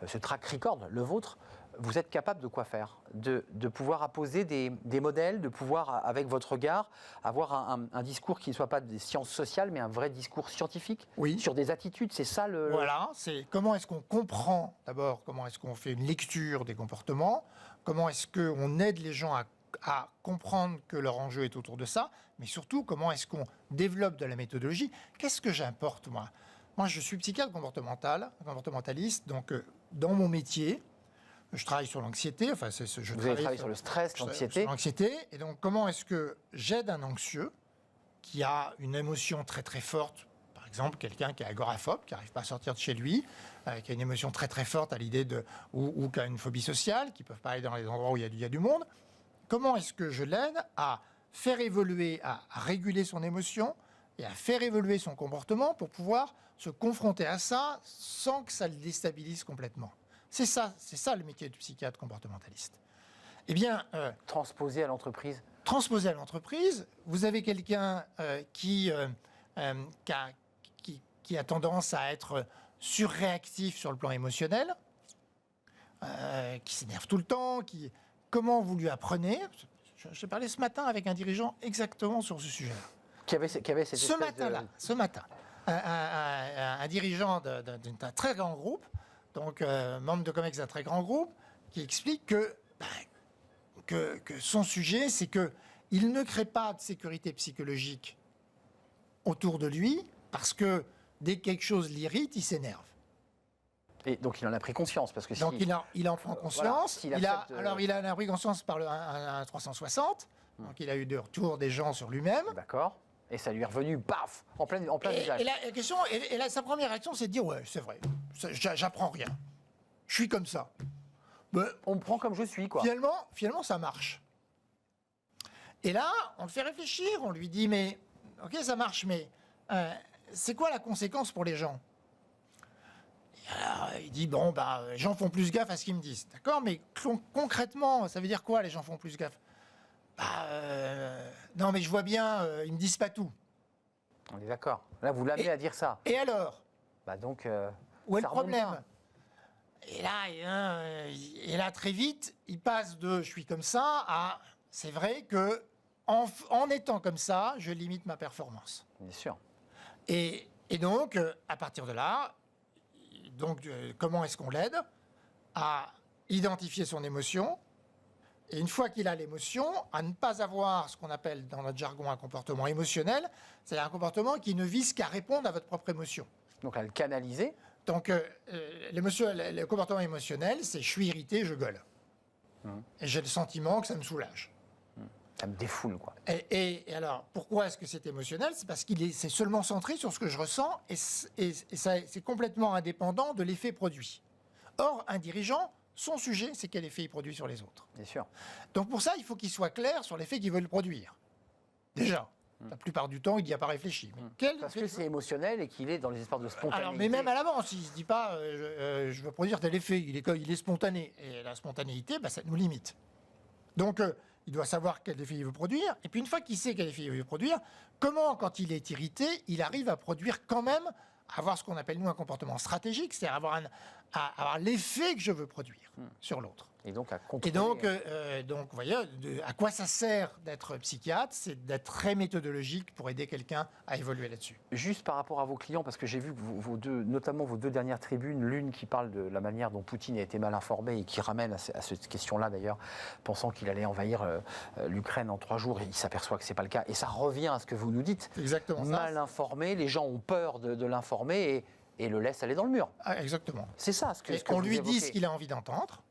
ce track record, le vôtre, vous êtes capable de quoi faire ? De pouvoir apposer des modèles, de pouvoir, avec votre regard, avoir un discours qui ne soit pas des sciences sociales, mais un vrai discours scientifique sur des attitudes. C'est ça le... Voilà, c'est comment est-ce qu'on comprend, d'abord, comment est-ce qu'on fait une lecture des comportements, comment est-ce qu'on aide les gens à comprendre que leur enjeu est autour de ça, mais surtout, comment est-ce qu'on développe de la méthodologie. Qu'est-ce que j'importe, moi ? Moi, je suis psychiatre comportementaliste, donc dans mon métier, je travaille sur l'anxiété. Vous avez travaillé sur le stress, l'anxiété. Et donc, comment est-ce que j'aide un anxieux qui a une émotion très très forte, par exemple quelqu'un qui est agoraphobe, qui n'arrive pas à sortir de chez lui, qui a une émotion très très forte à l'idée ou qui a une phobie sociale, qui ne peuvent pas aller dans les endroits où il y a du monde. Comment est-ce que je l'aide à faire évoluer, à réguler son émotion et à faire évoluer son comportement pour pouvoir se confronter à ça sans que ça le déstabilise complètement. C'est ça le métier du psychiatre comportementaliste. Eh bien, transposer à l'entreprise. Transposer à l'entreprise, vous avez quelqu'un qui a tendance à être surréactif sur le plan émotionnel, qui s'énerve tout le temps, comment vous lui apprenez ? J'ai parlé ce matin avec un dirigeant exactement sur ce sujet-là. Qui avait cette Ce matin, un dirigeant d'un très grand groupe, donc membre de Comex d'un très grand groupe, qui explique que son sujet, c'est qu'il ne crée pas de sécurité psychologique autour de lui, parce que dès que quelque chose l'irrite, il s'énerve. Et donc il en a pris conscience, parce que donc il en prend conscience. Voilà, il en a pris conscience par un 360. Donc il a eu des retours des gens sur lui-même. D'accord. Et ça lui est revenu, paf, en plein visage. Et la question, sa première réaction, c'est de dire ouais, c'est vrai, j'apprends rien. Je suis comme ça. Mais on me prend comme je suis, quoi. Finalement, ça marche. Et là, on le fait réfléchir. On lui dit mais ok, ça marche, mais c'est quoi la conséquence pour les gens ? Alors, il dit, les gens font plus gaffe à ce qu'ils me disent. D'accord, mais concrètement, ça veut dire quoi, les gens font plus gaffe ? Non, mais je vois bien, ils me disent pas tout. On est d'accord. Là, vous l'amenez à dire ça. Et alors ? Donc, où est le problème ? Et là, très vite, il passe de « je suis comme ça » à « c'est vrai que en étant comme ça, je limite ma performance ». Bien sûr. Et donc, à partir de là... Donc, comment est-ce qu'on l'aide à identifier son émotion ? Et une fois qu'il a l'émotion, à ne pas avoir ce qu'on appelle dans notre jargon un comportement émotionnel, c'est-à-dire un comportement qui ne vise qu'à répondre à votre propre émotion. Donc à le canaliser. Donc le comportement émotionnel, c'est je suis irrité, je gueule. Et j'ai le sentiment que ça me soulage. Ça me défoule, quoi. Et alors, pourquoi est-ce que c'est émotionnel? C'est parce c'est seulement centré sur ce que je ressens et c'est complètement indépendant de l'effet produit. Or, un dirigeant, son sujet, c'est quel effet il produit sur les autres. Bien sûr. Donc pour ça, il faut qu'il soit clair sur l'effet qu'il veut le produire. Déjà. La plupart du temps, il n'y a pas réfléchi. Mais Parce que c'est émotionnel et qu'il est dans les espoirs de spontanéité. alors, mais même à l'avance, il ne se dit pas je veux produire tel effet, il est spontané. Et la spontanéité, ça nous limite. Donc, il doit savoir quel effet il veut produire. Et puis, une fois qu'il sait quel effet il veut produire, comment, quand il est irrité, il arrive à produire quand même, avoir ce qu'on appelle, nous, un comportement stratégique, c'est-à-dire avoir l'effet que je veux produire sur l'autre. Et donc à contrôler. Et donc, vous voyez, à quoi ça sert d'être psychiatre? C'est d'être très méthodologique pour aider quelqu'un à évoluer là-dessus. Juste par rapport à vos clients, parce que j'ai vu que notamment vos deux dernières tribunes, l'une qui parle de la manière dont Poutine a été mal informé et qui ramène à cette question-là d'ailleurs, pensant qu'il allait envahir l'Ukraine en 3 jours, et il s'aperçoit que ce n'est pas le cas. Et ça revient à ce que vous nous dites. Exactement. Mal informé, les gens ont peur de l'informer et le laissent aller dans le mur. Ah, exactement. C'est ça ce que On vous lui dit évoquez. ce qu'il a envie d'entendre,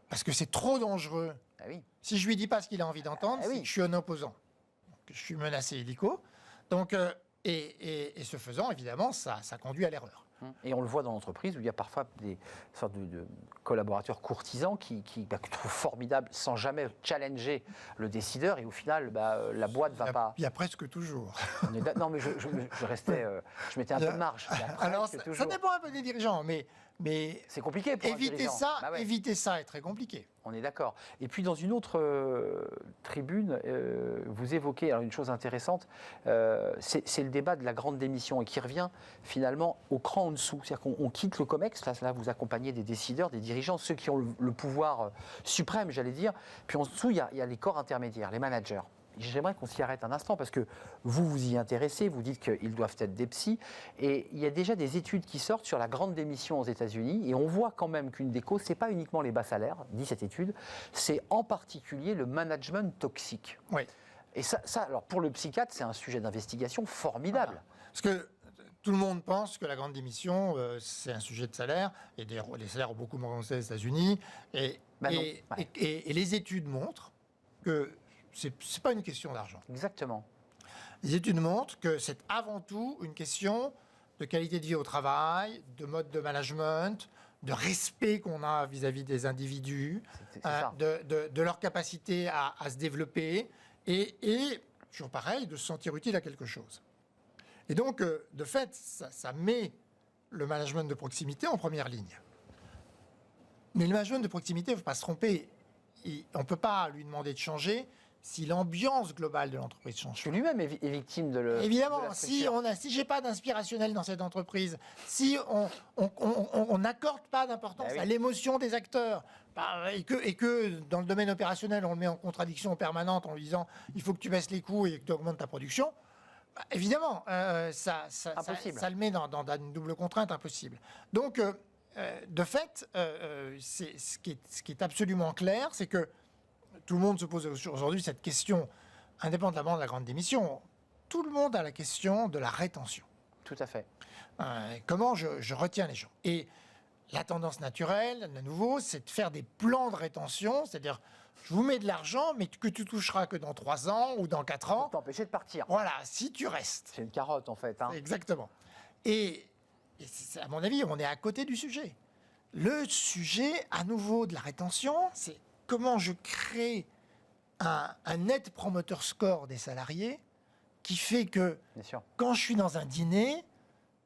parce que c'est trop dangereux. Ah oui. Si je lui dis pas ce qu'il a envie d'entendre, Ah oui. c'est que je suis un opposant. Donc, je suis menacé illico. Donc, et ce faisant, évidemment, ça conduit à l'erreur. Et on le voit dans l'entreprise où il y a parfois des sortes de collaborateurs courtisans qui trouvent formidable sans jamais challenger le décideur et au final la boîte va pas. Il y a presque toujours. Non mais je restais, je mettais un peu de marge. Il y a Alors, presque ça toujours. dépend un peu des dirigeants, mais C'est compliqué pour un dirigeant. Bah ouais. Éviter ça est très compliqué. On est d'accord. Et puis dans une autre tribune, vous évoquez alors une chose intéressante, c'est le débat de la grande démission et qui revient finalement au cran en dessous. C'est-à-dire qu'on quitte le COMEX, là vous accompagnez des décideurs, des dirigeants, ceux qui ont le pouvoir suprême, j'allais dire. Puis en dessous, il y a les corps intermédiaires, les managers. J'aimerais qu'on s'y arrête un instant parce que vous y intéressez, vous dites qu'ils doivent être des psys et il y a déjà des études qui sortent sur la grande démission aux États-Unis et on voit quand même qu'une des causes, c'est pas uniquement les bas salaires, dit cette étude, c'est en particulier le management toxique. Oui. Et ça alors pour le psychiatre, c'est un sujet d'investigation formidable. Voilà. Parce que tout le monde pense que la grande démission, c'est un sujet de salaire, et les salaires ont beaucoup augmenté aux États-Unis, et les études montrent que c'est pas une question d'argent. Exactement. Les études montrent que c'est avant tout une question de qualité de vie au travail, de mode de management, de respect qu'on a vis-à-vis des individus, C'est ça. de leur capacité à se développer et, toujours pareil, de se sentir utile à quelque chose. Et donc, de fait, ça met le management de proximité en première ligne. Mais le management de proximité, il ne faut pas se tromper. On ne peut pas lui demander de changer si l'ambiance globale de l'entreprise change. Parce que lui-même est victime de Évidemment, de la si structure. j'ai pas d'inspirationnel dans cette entreprise, si on n'accorde pas d'importance Bah oui. à l'émotion des acteurs, et que dans le domaine opérationnel, on le met en contradiction permanente en lui disant il faut que tu baisses les coûts et que tu augmentes ta production, évidemment, ça le met dans une double contrainte impossible. Donc, de fait, ce qui est absolument clair, c'est que tout le monde se pose aujourd'hui cette question, indépendamment de la grande démission. Tout le monde a la question de la rétention. Tout à fait. Comment je retiens les gens. Et la tendance naturelle, à nouveau, c'est de faire des plans de rétention, c'est-à-dire je vous mets de l'argent, mais que tu toucheras que dans 3 ans ou dans 4 ans. Pour t'empêcher de partir. Voilà, si tu restes. C'est une carotte en fait. Hein. Exactement. Et à mon avis, on est à côté du sujet. Le sujet, à nouveau, de la rétention, c'est comment je crée un net promoter score des salariés qui fait que Bien sûr. quand je suis dans un dîner,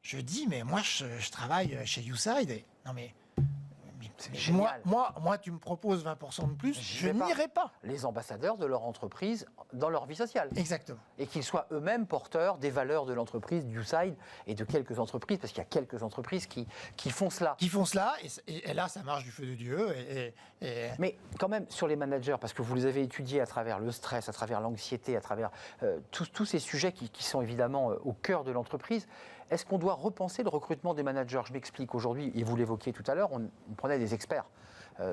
je dis, mais moi, je travaille chez YouSide. Et, non, mais génial. moi, tu me proposes 20% de plus, J'y je vais pas. n'irai pas. Les ambassadeurs de leur entreprise dans leur vie sociale. Exactement. Et qu'ils soient eux-mêmes porteurs des valeurs de l'entreprise, du YouSide et de quelques entreprises, parce qu'il y a quelques entreprises qui font cela. Qui font cela, et là, ça marche du feu de Dieu. Mais quand même, sur les managers, parce que vous les avez étudiés à travers le stress, à travers l'anxiété, à travers tous ces sujets qui sont évidemment au cœur de l'entreprise, est-ce qu'on doit repenser le recrutement des managers? Je m'explique aujourd'hui, et vous l'évoquiez tout à l'heure, on prenait des experts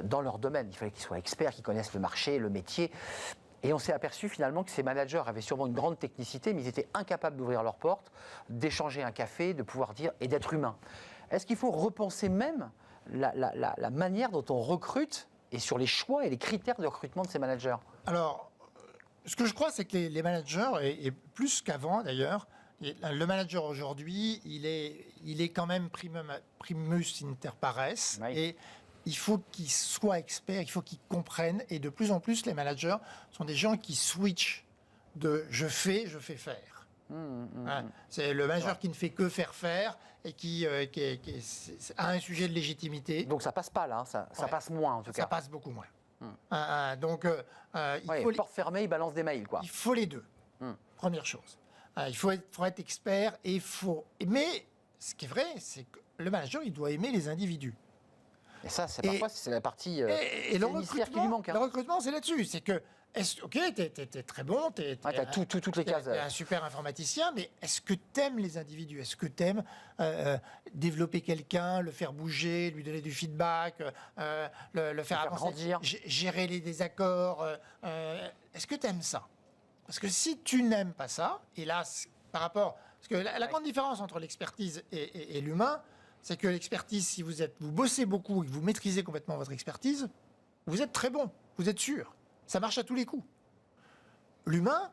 dans leur domaine. Il fallait qu'ils soient experts, qu'ils connaissent le marché, le métier. Et on s'est aperçu finalement que ces managers avaient sûrement une grande technicité, mais ils étaient incapables d'ouvrir leurs portes, d'échanger un café, de pouvoir dire et d'être humain. Est-ce qu'il faut repenser même la manière dont on recrute et sur les choix et les critères de recrutement de ces managers? Alors, Ce que je crois, c'est que les managers, et plus qu'avant d'ailleurs, le manager aujourd'hui, il est quand même primus inter pares, Oui. et il faut qu'il soit expert, il faut qu'il comprenne, et de plus en plus, les managers sont des gens qui switchent de je fais faire. Hein, c'est le manager qui ne fait que faire et qui a un sujet de légitimité. Donc ça passe pas là, hein, ça Ouais. passe moins en tout Ça cas. passe beaucoup moins. Ouais, porte fermée, il balance des mails quoi. Il faut les deux. Première chose. Il faut être expert et mais ce qui est vrai, c'est que le manager, il doit aimer les individus. Et ça, parfois, c'est la partie Et c'est le le mystère qui lui manque. le recrutement, c'est là-dessus. C'est que, ok, t'es très bon, T'as toutes les cases. t'es un super informaticien, mais est-ce que t'aimes les individus? Est-ce que t'aimes développer quelqu'un, le faire bouger, lui donner du feedback, le faire avancer, grandir. gérer les désaccords? Est-ce que t'aimes ça? Parce que si tu n'aimes pas ça, et là, par rapport... Parce que la grande différence entre l'expertise et l'humain, c'est que l'expertise, si vous bossez beaucoup et que vous maîtrisez complètement votre expertise, vous êtes très bon, vous êtes sûr. Ça marche à tous les coups. L'humain,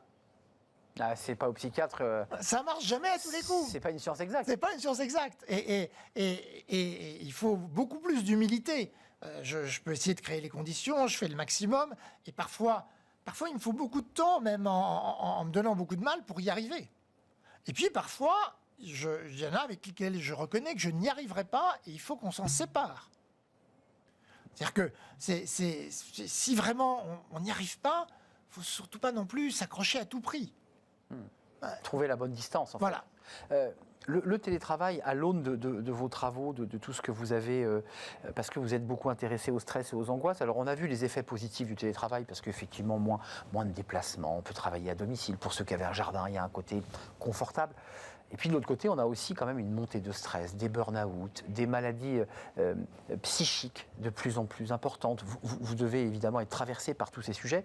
Ah, c'est pas au psychiatre. ça marche jamais à tous les coups. C'est pas une science exacte. C'est pas une science exacte. Et il faut beaucoup plus d'humilité. Je peux essayer de créer les conditions, je fais le maximum, et parfois il me faut beaucoup de temps, même en me donnant beaucoup de mal pour y arriver. Et puis parfois, il y en a avec lesquels je reconnais que je n'y arriverai pas, et il faut qu'on s'en sépare. C'est-à-dire que si vraiment on n'y arrive pas, il ne faut surtout pas non plus s'accrocher à tout prix. Trouver la bonne distance. En Voilà. fait. Le télétravail, à l'aune de vos travaux, de tout ce que vous avez, parce que vous êtes beaucoup intéressé au stress et aux angoisses, alors on a vu les effets positifs du télétravail, parce qu'effectivement, moins de déplacements, on peut travailler à domicile. Pour ceux qui avaient un jardin, il y a un côté confortable. Et puis de l'autre côté, on a aussi quand même une montée de stress, des burn-out, des maladies psychiques de plus en plus importantes. Vous devez évidemment être traversé par tous ces sujets.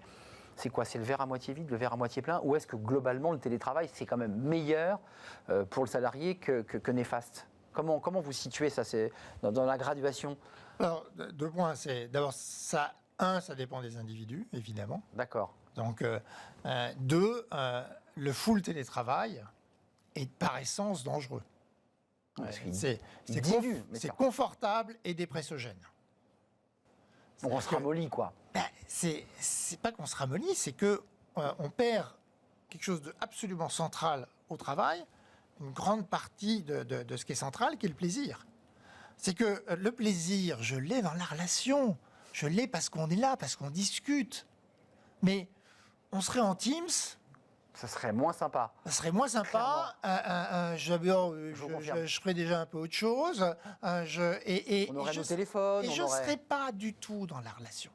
C'est quoi? C'est le verre à moitié vide, le verre à moitié plein? Ou est-ce que globalement, le télétravail, c'est quand même meilleur pour le salarié que néfaste? Comment vous situez ça, c'est dans la graduation? Alors, 2 points. C'est d'abord, ça dépend des individus, évidemment. D'accord. Donc, 2, le full télétravail est par essence dangereux. Parce qu'il C'est dilue, mais c'est ça- confortable et dépressogène. On se ramollit, quoi. Ben, c'est pas qu'on se ramollit, c'est que on perd quelque chose d'absolument central au travail, une grande partie de ce qui est central, qui est le plaisir. C'est que le plaisir, je l'ai dans la relation, je l'ai parce qu'on est là, parce qu'on discute. Mais on serait en Teams, Ça serait moins sympa. ça serait moins sympa. Je ferais déjà un peu autre chose. On aurait nos téléphones. Et je ne on aurait... serais pas du tout dans la relation.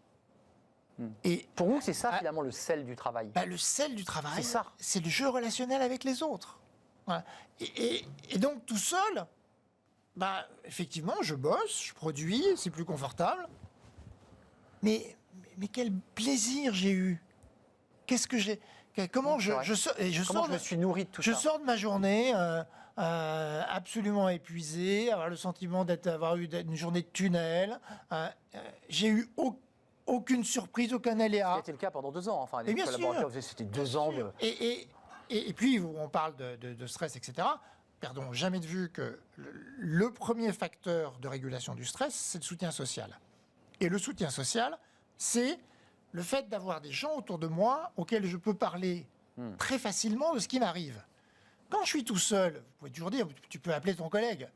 Et pour vous, c'est ça Ah. finalement le sel du travail. Bah, le sel du travail, C'est ça. c'est le jeu relationnel avec les autres. Voilà. Et donc tout seul, bah, effectivement, je bosse, je produis, c'est plus confortable. Mais quel plaisir j'ai eu. Qu'est-ce que j'ai... Comment C'est vrai. Comment je me suis nourri de tout je ça? sors de ma journée absolument épuisé, avoir le sentiment d'avoir eu une journée de tunnel. J'ai eu aucune surprise, aucun aléa. C'était le cas pendant 2 ans. Enfin, Et les bien collaborateurs sûr. faisaient, c'était 2 ans de... Et puis, on parle de stress, etc. Perdons jamais de vue que le premier facteur de régulation du stress, c'est le soutien social. Et le soutien social, c'est le fait d'avoir des gens autour de moi auxquels je peux parler très facilement de ce qui m'arrive. Quand je suis tout seul, vous pouvez toujours dire, tu peux appeler ton collègue.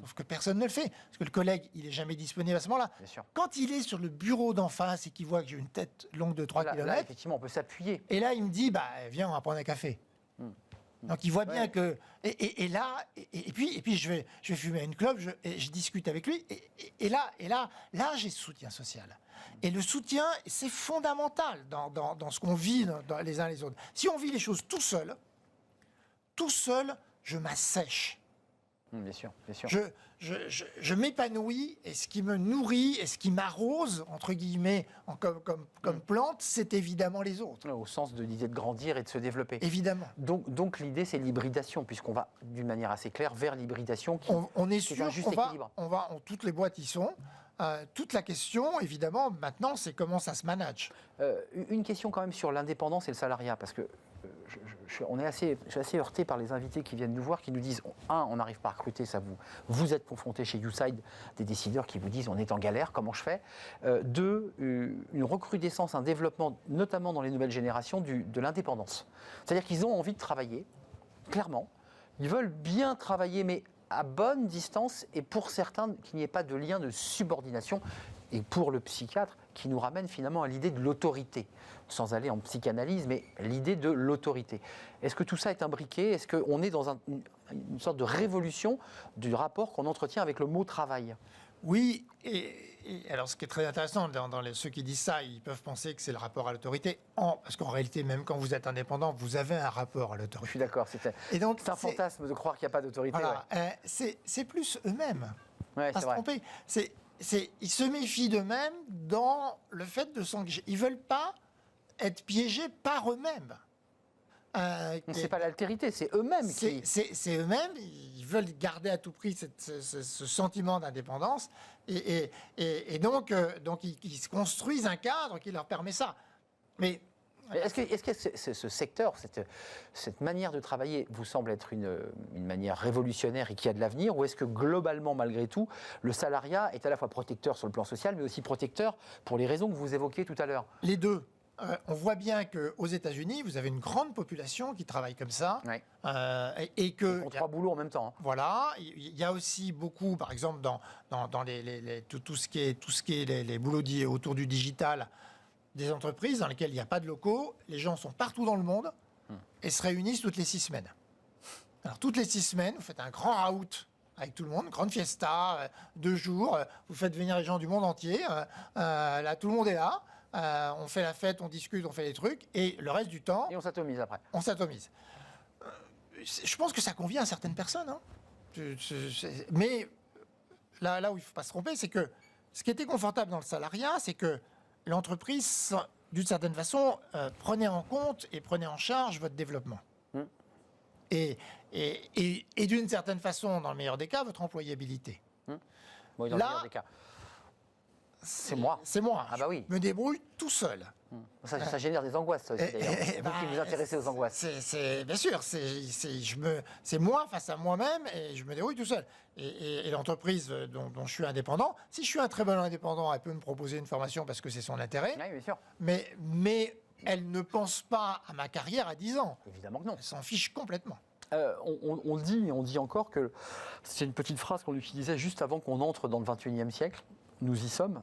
Sauf que personne ne le fait. Parce que le collègue, il n'est jamais disponible à ce moment-là. Bien sûr. Quand il est sur le bureau d'en face et qu'il voit que j'ai une tête longue de 3 Là, km, effectivement, on peut s'appuyer. et là, il me dit, bah, viens, on va prendre un café. Donc, il voit bien Ouais. que... Et là, et puis je vais fumer une clope, et je discute avec lui. Et là, j'ai ce soutien social. Et le soutien, c'est fondamental dans ce qu'on vit dans les uns les autres. Si on vit les choses tout seul, je m'assèche. Bien sûr, bien sûr. Je m'épanouis, et ce qui me nourrit et ce qui m'arrose, entre guillemets, comme plante, c'est évidemment les autres. Au sens de l'idée de grandir et de se développer. Évidemment. Donc l'idée, c'est l'hybridation, puisqu'on va d'une manière assez claire vers l'hybridation. On est c'est sûr un juste qu'on équilibre. toutes les boîtes y sont. toute la question, évidemment, maintenant, c'est comment ça se manage. Une question quand même sur l'indépendance et le salariat, parce que je suis assez heurté par les invités qui viennent nous voir, qui nous disent, on n'arrive pas à recruter, ça vous êtes confrontés chez YouSide, des décideurs qui vous disent, on est en galère, comment je fais ? Deux, une recrudescence, un développement, notamment dans les nouvelles générations, de l'indépendance. C'est-à-dire qu'ils ont envie de travailler, clairement, ils veulent bien travailler, mais à bonne distance, et pour certains, qu'il n'y ait pas de lien de subordination, et pour le psychiatre, qui nous ramène finalement à l'idée de l'autorité, sans aller en psychanalyse, mais l'idée de l'autorité. Est-ce que tout ça est imbriqué ? Est-ce qu'on est dans une sorte de révolution du rapport qu'on entretient avec le mot travail ? Oui, et alors ce qui est très intéressant, ceux qui disent ça, ils peuvent penser que c'est le rapport à l'autorité, parce qu'en réalité, même quand vous êtes indépendant, vous avez un rapport à l'autorité. Je suis d'accord, c'est un fantasme de croire qu'il n'y a pas d'autorité. Voilà, c'est plus eux-mêmes, ouais, à se tromper. Ils se méfient d'eux-mêmes dans le fait de s'engager. Ils ne veulent pas être piégés par eux-mêmes. C'est pas l'altérité, c'est eux-mêmes qui... C'est eux-mêmes, ils veulent garder à tout prix ce sentiment d'indépendance et donc ils se construisent un cadre qui leur permet ça. Mais est-ce que ce secteur, cette manière de travailler vous semble être une manière révolutionnaire et qui a de l'avenir, ou est-ce que globalement, malgré tout, le salariat est à la fois protecteur sur le plan social, mais aussi protecteur pour les raisons que vous évoquiez tout à l'heure ? Les deux. On voit bien qu'aux États-Unis, vous avez une grande population qui travaille comme ça. Ouais. Et que. Ils font 3 boulots en même temps. Hein. Voilà. Il y a aussi beaucoup, par exemple, dans tout ce qui est les boulots autour du digital, des entreprises dans lesquelles il n'y a pas de locaux. Les gens sont partout dans le monde et se réunissent toutes les 6 semaines. Alors, toutes les 6 semaines, vous faites un grand out avec tout le monde, grande fiesta, 2 jours. Vous faites venir les gens du monde entier. Là, tout le monde est là. On fait la fête, on discute, on fait des trucs, et le reste du temps... Et on s'atomise après. On s'atomise. Je pense que ça convient à certaines personnes. Hein. Mais là où il ne faut pas se tromper, c'est que ce qui était confortable dans le salariat, c'est que l'entreprise, d'une certaine façon, prenait en compte et prenait en charge votre développement. Et d'une certaine façon, dans le meilleur des cas, votre employabilité. Oui, dans le meilleur des cas. C'est moi. C'est moi. Ah bah oui. Je me débrouille tout seul. Ça génère des angoisses, ça aussi, d'ailleurs. Vous qui vous intéressez aux angoisses. Bien sûr. C'est moi face à moi-même et je me débrouille tout seul. Et l'entreprise dont je suis indépendant, si je suis un très bon indépendant, elle peut me proposer une formation parce que c'est son intérêt. Oui, bien sûr. Mais elle ne pense pas à ma carrière à 10 ans. Évidemment que non. Elle s'en fiche complètement. On dit encore que c'est une petite phrase qu'on utilisait juste avant qu'on entre dans le 21e siècle. Nous y sommes,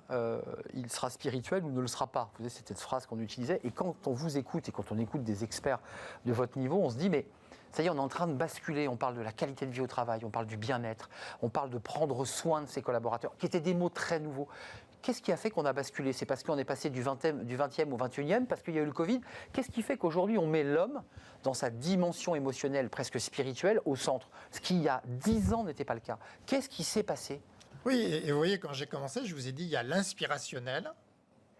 il sera spirituel ou ne le sera pas. Vous savez, c'était cette phrase qu'on utilisait. Et quand on vous écoute et quand on écoute des experts de votre niveau, on se dit, mais ça y est, on est en train de basculer. On parle de la qualité de vie au travail, on parle du bien-être, on parle de prendre soin de ses collaborateurs, qui étaient des mots très nouveaux. Qu'est-ce qui a fait qu'on a basculé ? C'est parce qu'on est passé du 20e au 21e, parce qu'il y a eu le Covid. Qu'est-ce qui fait qu'aujourd'hui, on met l'homme dans sa dimension émotionnelle, presque spirituelle, au centre ? Ce qui, il y a 10 ans, n'était pas le cas. Qu'est-ce qui s'est passé ? Oui, et vous voyez, quand j'ai commencé, je vous ai dit, il y a l'inspirationnel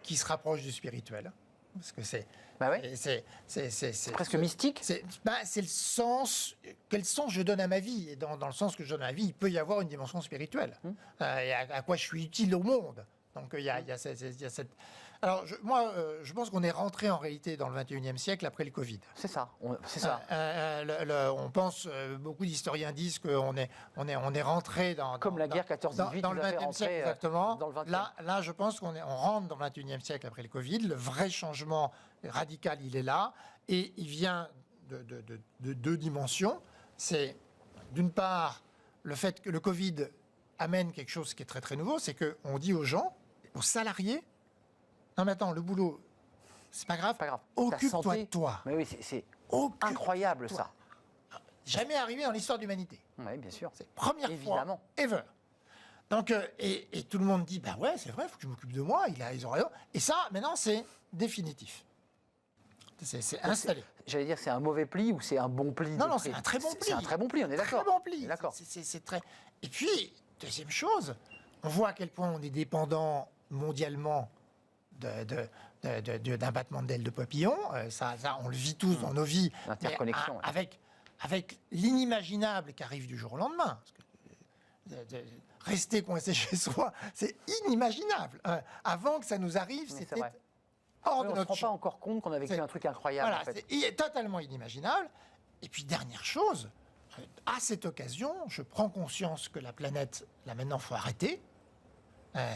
qui se rapproche du spirituel. Parce que c'est... Bah ouais. C'est presque mystique. C'est le sens... Quel sens je donne à ma vie ? Et dans le sens que je donne à ma vie, il peut y avoir une dimension spirituelle. Et à quoi je suis utile au monde. Donc il y a cette... Alors moi, je pense qu'on est rentré en réalité dans le 21e siècle après le Covid. C'est ça, c'est ça. On pense, beaucoup d'historiens disent qu'on est rentré dans... Comme la guerre 14-18 dans le 20e siècle, exactement. Dans le 20e. Là, je pense qu'on rentre dans le 21e siècle après le Covid. Le vrai changement radical, il est là. Et il vient de 2 dimensions. C'est, d'une part, le fait que le Covid amène quelque chose qui est très très nouveau, c'est qu'on dit aux gens, aux salariés, non mais attends, le boulot, c'est pas grave, occupe-toi de toi. Mais oui, c'est incroyable ça. Jamais arrivé dans l'histoire de l'humanité. Oui, bien sûr. C'est la première fois ever. Donc, et tout le monde dit, bah ouais, c'est vrai, il faut que je m'occupe de moi, ils ont raison. Et ça, maintenant, c'est définitif. C'est installé. J'allais dire, c'est un mauvais pli ou c'est un bon pli? Non, c'est un très bon pli. C'est un très bon pli, on est d'accord. Très bon pli. C'est très... Et puis, deuxième chose, on voit à quel point on est dépendant mondialement d'un battement d'ailes de papillon. Ça, on le vit tous dans nos vies. L'interconnexion. Avec l'inimaginable qui arrive du jour au lendemain. rester coincé chez soi, c'est inimaginable. Avant que ça nous arrive, Mais c'est c'était vrai. hors Oui, de on ne se notre rend champ. pas encore compte qu'on a vécu C'est- un truc incroyable. Voilà, en fait. c'est totalement inimaginable. Et puis, dernière chose, à cette occasion, je prends conscience que la planète, là maintenant, il faut arrêter.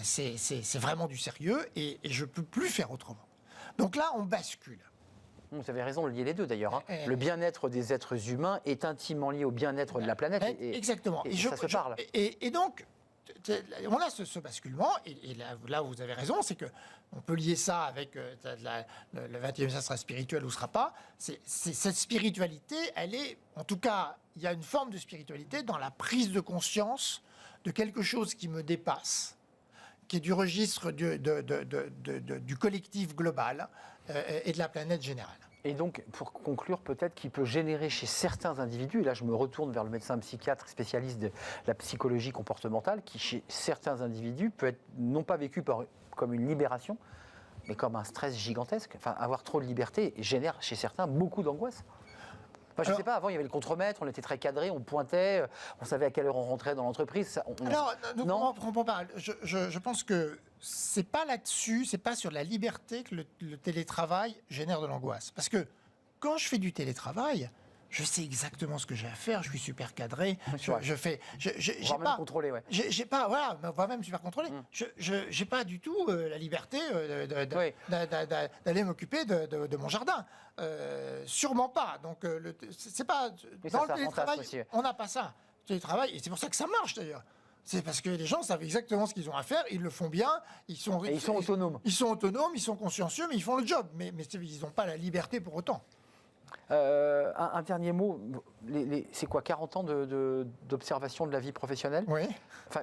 C'est vraiment du sérieux et je ne peux plus faire autrement. Donc là, on bascule. Vous avez raison de lier les deux d'ailleurs. Le bien-être des êtres humains est intimement lié au bien-être de la planète. Exactement. et ça se parle. Et donc, on a ce basculement, et là où vous avez raison, c'est que on peut lier ça avec le 21e siècle sera spirituel ou sera pas. Cette spiritualité, elle est, en tout cas, il y a une forme de spiritualité dans la prise de conscience de quelque chose qui me dépasse, qui est du registre du collectif global et de la planète générale. Et donc, pour conclure, peut-être qu'il peut générer chez certains individus, et là je me retourne vers le médecin psychiatre spécialiste de la psychologie comportementale, qui chez certains individus peut être non pas vécu comme une libération, mais comme un stress gigantesque. Enfin, avoir trop de liberté génère chez certains beaucoup d'angoisse. Enfin, je ne sais pas, avant il y avait le contremaître, on était très cadré, on pointait, on savait à quelle heure on rentrait dans l'entreprise. Alors, ne non. comprends pas. Je pense que c'est pas là-dessus, c'est pas sur la liberté que le télétravail génère de l'angoisse. Parce que quand je fais du télétravail, je sais exactement ce que j'ai à faire, je suis super cadré, je fais... On va même contrôler, ouais. J'ai pas, voilà, on va même super contrôler. J'ai pas du tout la liberté d'aller m'occuper de mon jardin. Sûrement pas. Donc, c'est pas... Mais Dans ça, le c'est un fantasme aussi. télétravail, on n'a pas ça. Le télétravail, et c'est pour ça que ça marche d'ailleurs. C'est parce que les gens savent exactement ce qu'ils ont à faire, ils le font bien, ils sont autonomes. Ils sont autonomes, ils sont consciencieux, mais ils font le job. Mais ils n'ont pas la liberté pour autant. Un dernier mot, c'est quoi, 40 ans d'observation de la vie professionnelle? Oui. Enfin,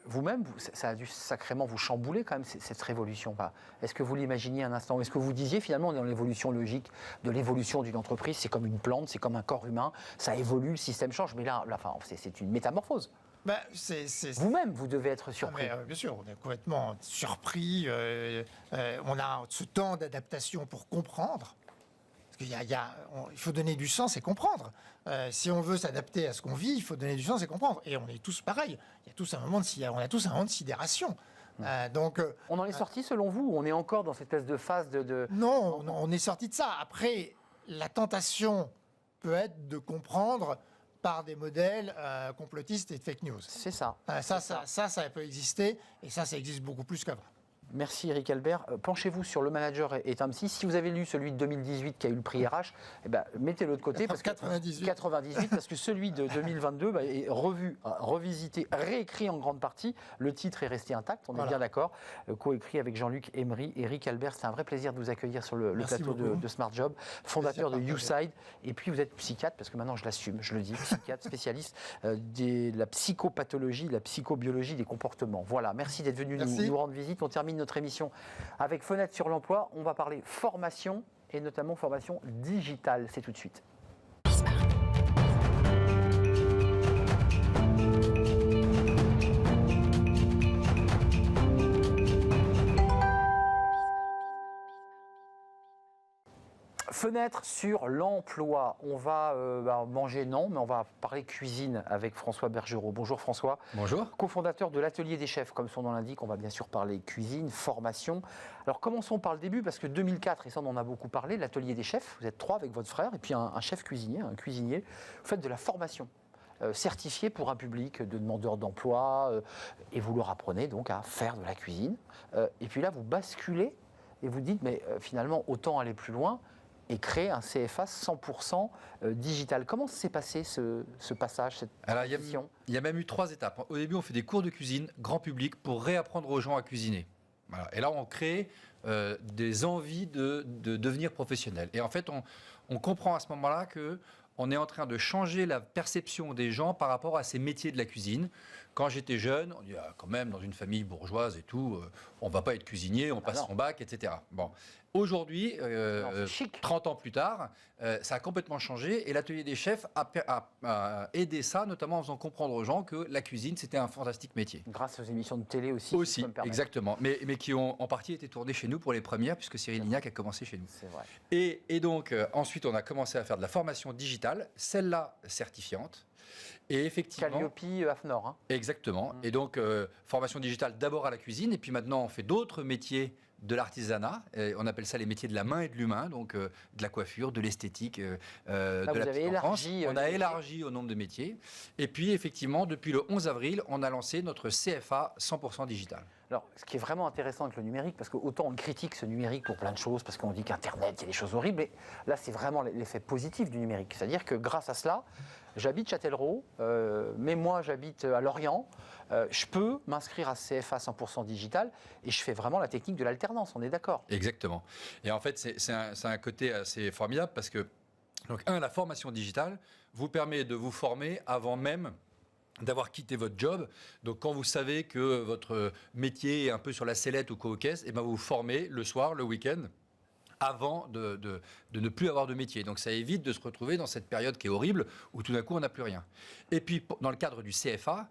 vous-même, ça a dû sacrément vous chambouler quand même, cette révolution. Enfin, est-ce que vous l'imaginiez un instant? Est-ce que vous disiez finalement, on est dans l'évolution logique de l'évolution d'une entreprise, c'est comme une plante, c'est comme un corps humain, ça évolue, le système change, mais là enfin, c'est une métamorphose. Vous-même, vous devez être surpris. Bien sûr, on est complètement surpris. On a ce temps d'adaptation pour comprendre. Il faut donner du sens et comprendre. Si on veut s'adapter à ce qu'on vit, il faut donner du sens et comprendre. Et on est tous pareils. On a tous un moment de sidération. On en est sorti selon vous ou on est encore dans cette espèce de phase de... Non, on est sorti de ça. Après, la tentation peut être de comprendre par des modèles complotistes et de fake news. C'est ça. Ça peut exister. Et ça existe beaucoup plus qu'avant. Merci Eric Albert. Penchez-vous sur Le Manager est un psy. Si vous avez lu celui de 2018 qui a eu le prix RH, mettez-le de côté. Parce que 98, parce que celui de 2022 est revu, revisité, réécrit en grande partie. Le titre est resté intact, on est bien d'accord. Coécrit avec Jean-Luc Emery. Eric Albert, c'est un vrai plaisir de vous accueillir sur le plateau de Smart Job, fondateur de YouSide. Et puis vous êtes psychiatre, parce que maintenant je l'assume, je le dis, psychiatre, spécialiste de la psychopathologie, la psychobiologie des comportements. Voilà, merci d'être venu nous rendre visite. On termine notre émission avec Fenêtre sur l'emploi. On va parler formation et notamment formation digitale. C'est tout de suite. Fenêtre sur l'emploi. On va manger, non, mais on va parler cuisine avec François Bergerot. Bonjour François. Bonjour. Cofondateur de l'Atelier des Chefs, comme son nom l'indique. On va bien sûr parler cuisine, formation. Alors commençons par le début, parce que 2004, et ça on en a beaucoup parlé, l'Atelier des Chefs, vous êtes 3 avec votre frère, et puis un chef cuisinier, un cuisinier. Vous faites de la formation. Certifié pour un public de demandeurs d'emploi, et vous leur apprenez donc à faire de la cuisine. Et puis là, vous basculez et vous dites, mais finalement, autant aller plus loin et créer un CFA 100% digital. Comment s'est passé ce passage, cette transition? Il y a même eu 3 étapes. Au début, on fait des cours de cuisine, grand public, pour réapprendre aux gens à cuisiner. Voilà. Et là, on crée des envies de devenir professionnel. Et en fait, on comprend à ce moment-là qu'on est en train de changer la perception des gens par rapport à ces métiers de la cuisine. Quand j'étais jeune, on dit quand même dans une famille bourgeoise et tout, on ne va pas être cuisinier, on passe son bac, etc. Bon. Aujourd'hui, 30 ans plus tard, ça a complètement changé et l'Atelier des Chefs a aidé ça, notamment en faisant comprendre aux gens que la cuisine, c'était un fantastique métier. Grâce aux émissions de télé aussi. Aussi, exactement. Mais qui ont en partie été tournées chez nous pour les premières, puisque Cyril Lignac a commencé chez nous. C'est vrai. Et donc, ensuite, on a commencé à faire de la formation digitale, celle-là certifiante. Et effectivement, Calliope, AFNOR. Hein. exactement. Et donc, formation digitale d'abord à la cuisine, et puis maintenant, on fait d'autres métiers de l'artisanat. On appelle ça les métiers de la main et de l'humain, donc de la coiffure, de l'esthétique, de la petite enfance. On a élargi au nombre de métiers. Et puis, effectivement, depuis le 11 avril, on a lancé notre CFA 100% digital. Alors, ce qui est vraiment intéressant avec le numérique, parce qu'autant on critique ce numérique pour plein de choses, parce qu'on dit qu'Internet, il y a des choses horribles, mais là, c'est vraiment l'effet positif du numérique. C'est-à-dire que grâce à cela, j'habite Châtellerault, mais moi, j'habite à Lorient, je peux m'inscrire à CFA 100% digital et je fais vraiment la technique de l'alternance, on est d'accord? Exactement. Et en fait, c'est un côté assez formidable parce que, donc, la formation digitale vous permet de vous former avant même d'avoir quitté votre job. Donc, quand vous savez que votre métier est un peu sur la sellette ou co-caisse, et ben vous vous formez le soir, le week-end, avant de ne plus avoir de métier. Donc, ça évite de se retrouver dans cette période qui est horrible, où tout d'un coup, on n'a plus rien. Et puis, dans le cadre du CFA,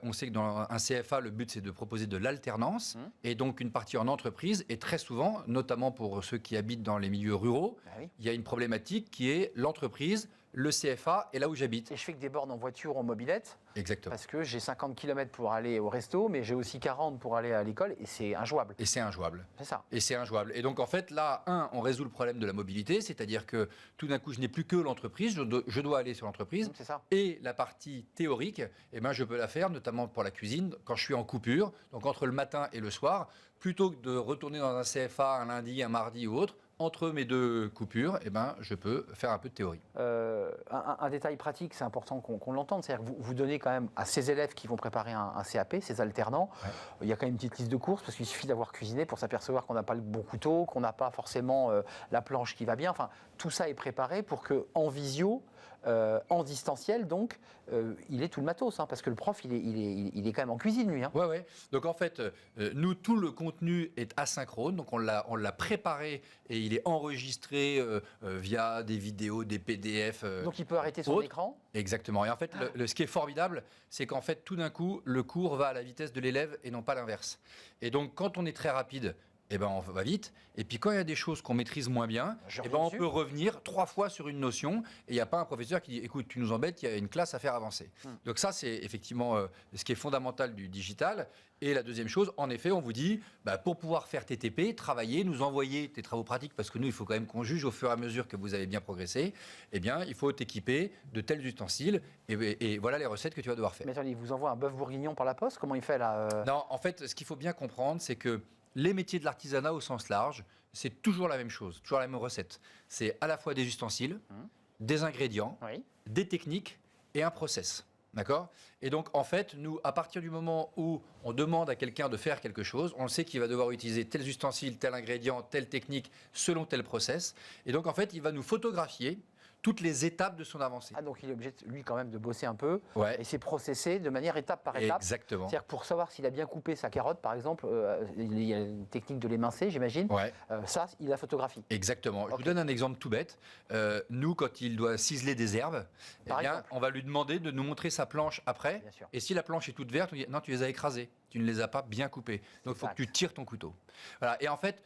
on sait que dans un CFA, le but, c'est de proposer de l'alternance, et donc une partie en entreprise. Et très souvent, notamment pour ceux qui habitent dans les milieux ruraux, il y a une problématique qui est l'entreprise, le CFA et là où j'habite. Et je fais que des bornes en voiture ou en mobilette. Exactement. Parce que j'ai 50 km pour aller au resto, mais j'ai aussi 40 pour aller à l'école et c'est injouable. Et c'est injouable. C'est ça. Et c'est injouable. Et donc en fait, là, on résout le problème de la mobilité, c'est-à-dire que tout d'un coup, je n'ai plus que l'entreprise, je dois aller sur l'entreprise. C'est ça. Et la partie théorique, eh ben, je peux la faire, notamment pour la cuisine, quand je suis en coupure, donc entre le matin et le soir, plutôt que de retourner dans un CFA un lundi, un mardi ou autre. Entre mes deux coupures, eh ben, je peux faire un peu de théorie. Un détail pratique, c'est important qu'on l'entende, c'est-à-dire que vous donnez quand même à ces élèves qui vont préparer un CAP, ces alternants, il y a quand même une petite liste de courses, parce qu'il suffit d'avoir cuisiné pour s'apercevoir qu'on n'a pas le bon couteau, qu'on n'a pas forcément la planche qui va bien. Enfin, tout ça est préparé pour qu'en visio, en distanciel, donc, il ait tout le matos, hein, parce que le prof, il est quand même en cuisine, lui. Hein. Ouais. Donc en fait, nous, tout le contenu est asynchrone, donc on l'a préparé et il est enregistré via des vidéos, des PDF. Donc il peut arrêter son écran. Exactement. Et en fait, ce qui est formidable, c'est qu'en fait, tout d'un coup, le cours va à la vitesse de l'élève et non pas l'inverse. Et donc, quand on est très rapide, eh ben, on va vite. Et puis quand il y a des choses qu'on maîtrise moins bien, eh ben, on peut revenir 3 fois sur une notion et il n'y a pas un professeur qui dit « écoute, tu nous embêtes, il y a une classe à faire avancer ». Donc ça, c'est effectivement ce qui est fondamental du digital. Et la deuxième chose, en effet, on vous dit, pour pouvoir faire TTP, travailler, nous envoyer tes travaux pratiques, parce que nous, il faut quand même qu'on juge au fur et à mesure que vous avez bien progressé, eh bien, il faut t'équiper de tels ustensiles et voilà les recettes que tu vas devoir faire. Mais attendez, il vous envoie un bœuf bourguignon par la poste? Comment il fait là Non, en fait, ce qu'il faut bien comprendre, c'est que les métiers de l'artisanat au sens large, c'est toujours la même chose, toujours la même recette. C'est à la fois des ustensiles, des ingrédients, des techniques et un process. D'accord ? Et donc, en fait, nous, à partir du moment où on demande à quelqu'un de faire quelque chose, on sait qu'il va devoir utiliser tels ustensiles, tel ingrédient, telle technique, selon tel process. Et donc, en fait, il va nous photographier toutes les étapes de son avancée. Ah, donc il est obligé, lui, quand même, de bosser un peu Ouais. et c'est processé de manière étape par étape. Exactement. C'est-à-dire que pour savoir s'il a bien coupé sa carotte, par exemple, il y a une technique de l'émincer, j'imagine. Ouais. Ça, il la photographie. Exactement. Je vous donne un exemple tout bête. Nous, quand il doit ciseler des herbes, on va lui demander de nous montrer sa planche après. Bien sûr. Et si la planche est toute verte, on dit non, tu les as écrasées. Tu ne les as pas bien coupées. Donc, il faut que tu tires ton couteau. Voilà. Et en fait,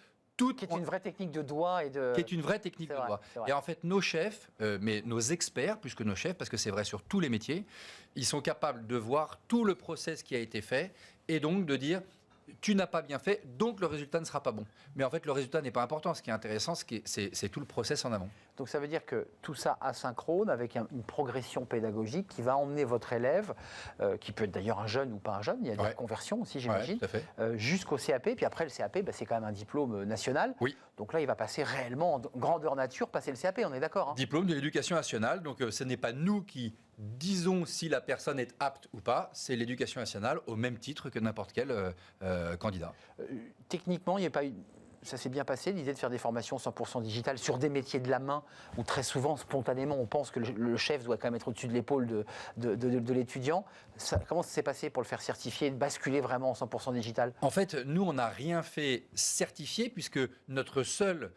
qui est une vraie technique de doigt et de... Qui est une vraie technique de doigt. Et en fait, nos chefs, mais nos experts, plus que nos chefs, parce que c'est vrai sur tous les métiers, ils sont capables de voir tout le process qui a été fait et donc de dire tu n'as pas bien fait, donc le résultat ne sera pas bon. Mais en fait, le résultat n'est pas important. Ce qui est intéressant, c'est tout le process en amont. Donc ça veut dire que tout ça asynchrone avec une progression pédagogique qui va emmener votre élève, qui peut être d'ailleurs un jeune ou pas un jeune, il y a des conversions aussi j'imagine, jusqu'au CAP. Puis après le CAP, c'est quand même un diplôme national. Oui. Donc là il va passer réellement en grandeur nature, passer le CAP, on est d'accord, hein. Diplôme de l'éducation nationale, donc ce n'est pas nous qui disons si la personne est apte ou pas, c'est l'éducation nationale au même titre que n'importe quel candidat. Techniquement, il n'y a pas eu... Ça s'est bien passé, l'idée de faire des formations 100% digitales sur des métiers de la main, où très souvent, spontanément, on pense que le chef doit quand même être au-dessus de l'épaule de l'étudiant. Comment ça s'est passé pour le faire certifier, de basculer vraiment en 100% digital ? En fait, nous, on n'a rien fait certifier, puisque notre seul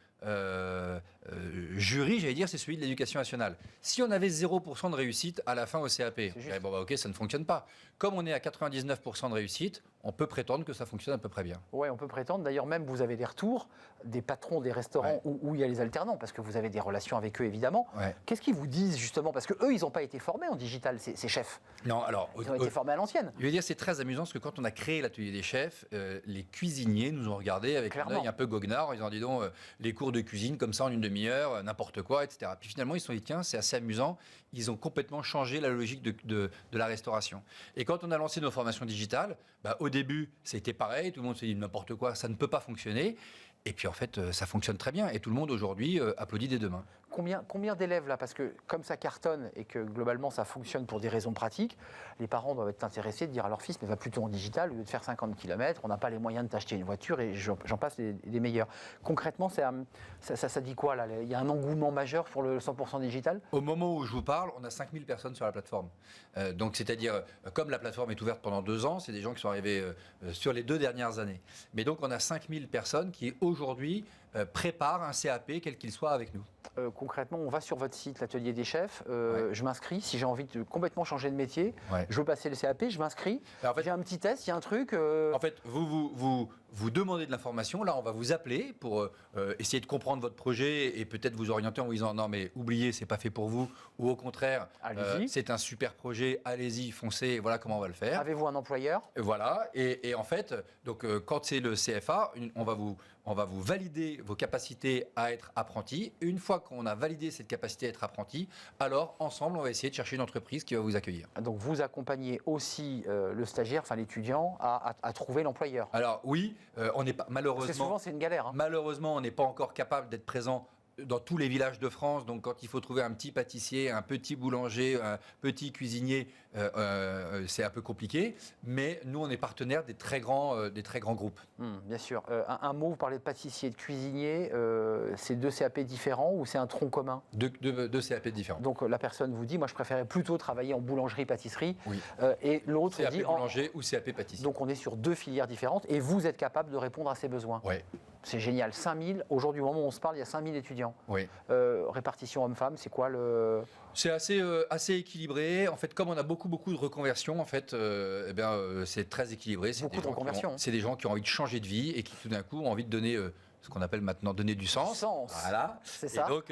jury, j'allais dire, c'est celui de l'éducation nationale. Si on avait 0% de réussite à la fin au CAP, je dirais, bon, bah, ok, ça ne fonctionne pas. Comme on est à 99% de réussite, on peut prétendre que ça fonctionne à peu près bien. Oui, on peut prétendre. D'ailleurs, même vous avez des retours des patrons des restaurants où il y a les alternants, parce que vous avez des relations avec eux, évidemment. Ouais. Qu'est-ce qu'ils vous disent, justement? Parce qu'eux, ils n'ont pas été formés en digital, ces chefs. Non, alors, Ils ont été formés à l'ancienne. je veux dire, c'est très amusant parce que quand on a créé l'atelier des chefs, les cuisiniers nous ont regardé avec un œil un peu goguenard. Ils ont dit donc les cours de cuisine comme ça en une demi-heure, n'importe quoi, etc. Puis finalement, ils se sont dit tiens, c'est assez amusant. Ils ont complètement changé la logique de la restauration. Et quand on a lancé nos formations digitales, bah, au début, c'était pareil. Tout le monde s'est dit n'importe quoi, ça ne peut pas fonctionner. Et puis en fait, ça fonctionne très bien. Et tout le monde aujourd'hui applaudit des deux mains. Combien d'élèves là? Parce que comme ça cartonne et que globalement ça fonctionne pour des raisons pratiques, les parents doivent être intéressés de dire à leur fils mais va plutôt en digital au lieu de faire 50 km, on n'a pas les moyens de t'acheter une voiture et j'en passe des meilleurs. Concrètement, ça dit quoi là? Il y a un engouement majeur pour le 100% digital? Au moment où je vous parle, on a 5000 personnes sur la plateforme. Donc c'est-à-dire, comme la plateforme est ouverte pendant 2 ans, c'est des gens qui sont arrivés sur les 2 dernières années. Mais donc on a 5000 personnes qui aujourd'hui préparent un CAP quel qu'il soit avec nous. Concrètement, on va sur votre site, l'atelier des chefs, je m'inscris, si j'ai envie de complètement changer de métier, je veux passer le CAP, je m'inscris, en fait, j'ai un petit test, il y a un truc... En fait, vous demandez de l'information, là on va vous appeler pour essayer de comprendre votre projet et peut-être vous orienter en vous disant non mais oubliez, c'est pas fait pour vous, ou au contraire, c'est un super projet, allez-y, foncez, voilà comment on va le faire. Avez-vous un employeur? Voilà, et en fait, donc, quand c'est le CFA, on va vous valider vos capacités à être apprenti. Une fois qu'on a validé cette capacité à être apprenti, alors ensemble, on va essayer de chercher une entreprise qui va vous accueillir. Donc vous accompagnez aussi le stagiaire, enfin l'étudiant, à trouver l'employeur. Alors oui, on n'est pas malheureusement. Parce que souvent c'est une galère. Malheureusement, on n'est pas encore capable d'être présent dans tous les villages de France. Donc quand il faut trouver un petit pâtissier, un petit boulanger, un petit cuisinier, c'est un peu compliqué. Mais nous, on est partenaire des très grands groupes. Bien sûr. Un mot, vous parlez de pâtissier et de cuisinier. C'est 2 CAP différents ou c'est un tronc commun? Deux CAP différents. Donc la personne vous dit, moi je préférais plutôt travailler en boulangerie-pâtisserie. Oui. Et l'autre CAP dit... boulanger ou CAP pâtissier. Donc on est sur 2 filières différentes et vous êtes capable de répondre à ces besoins. Oui. C'est génial. 5000, aujourd'hui au moment où on se parle, il y a 5000 étudiants. Oui. Répartition homme-femme, c'est quoi le... C'est assez équilibré. En fait, comme on a beaucoup de reconversions, en fait, c'est très équilibré. Beaucoup de reconversions. C'est des gens qui ont envie de changer de vie et qui tout d'un coup ont envie de donner ce qu'on appelle maintenant donner du sens. Voilà. C'est ça. Et donc,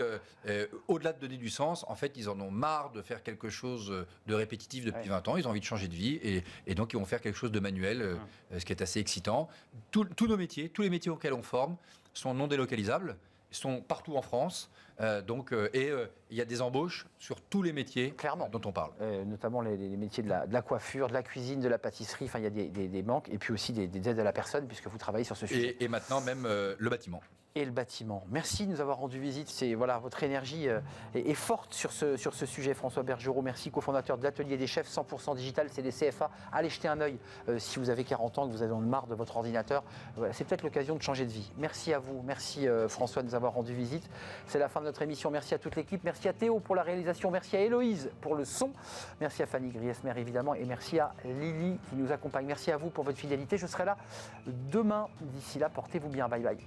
au-delà de donner du sens, en fait, ils en ont marre de faire quelque chose de répétitif depuis 20 ans. Ils ont envie de changer de vie et donc ils vont faire quelque chose de manuel, ce qui est assez excitant. Tous nos métiers, tous les métiers auxquels on forme sont non délocalisables, sont partout en France. Il y a des embauches sur tous les métiers dont on parle. Notamment les métiers de la coiffure, de la cuisine, de la pâtisserie. Enfin, il y a des banques et puis aussi des aides à la personne puisque vous travaillez sur ce sujet. Et maintenant même le bâtiment. Et le bâtiment. Merci de nous avoir rendu visite. C'est voilà, votre énergie est forte sur ce sujet. François Bergerot, merci, cofondateur de l'Atelier des Chefs 100% digital, c'est des CFA. Allez jeter un œil si vous avez 40 ans, que vous avez marre de votre ordinateur. Voilà, c'est peut-être l'occasion de changer de vie. Merci à vous. Merci François de nous avoir rendu visite. C'est la fin de notre émission. Merci à toute l'équipe. Merci à Théo pour la réalisation. Merci à Héloïse pour le son. Merci à Fanny Griesmer évidemment. Et merci à Lily qui nous accompagne. Merci à vous pour votre fidélité. Je serai là demain. D'ici là, portez-vous bien. Bye bye.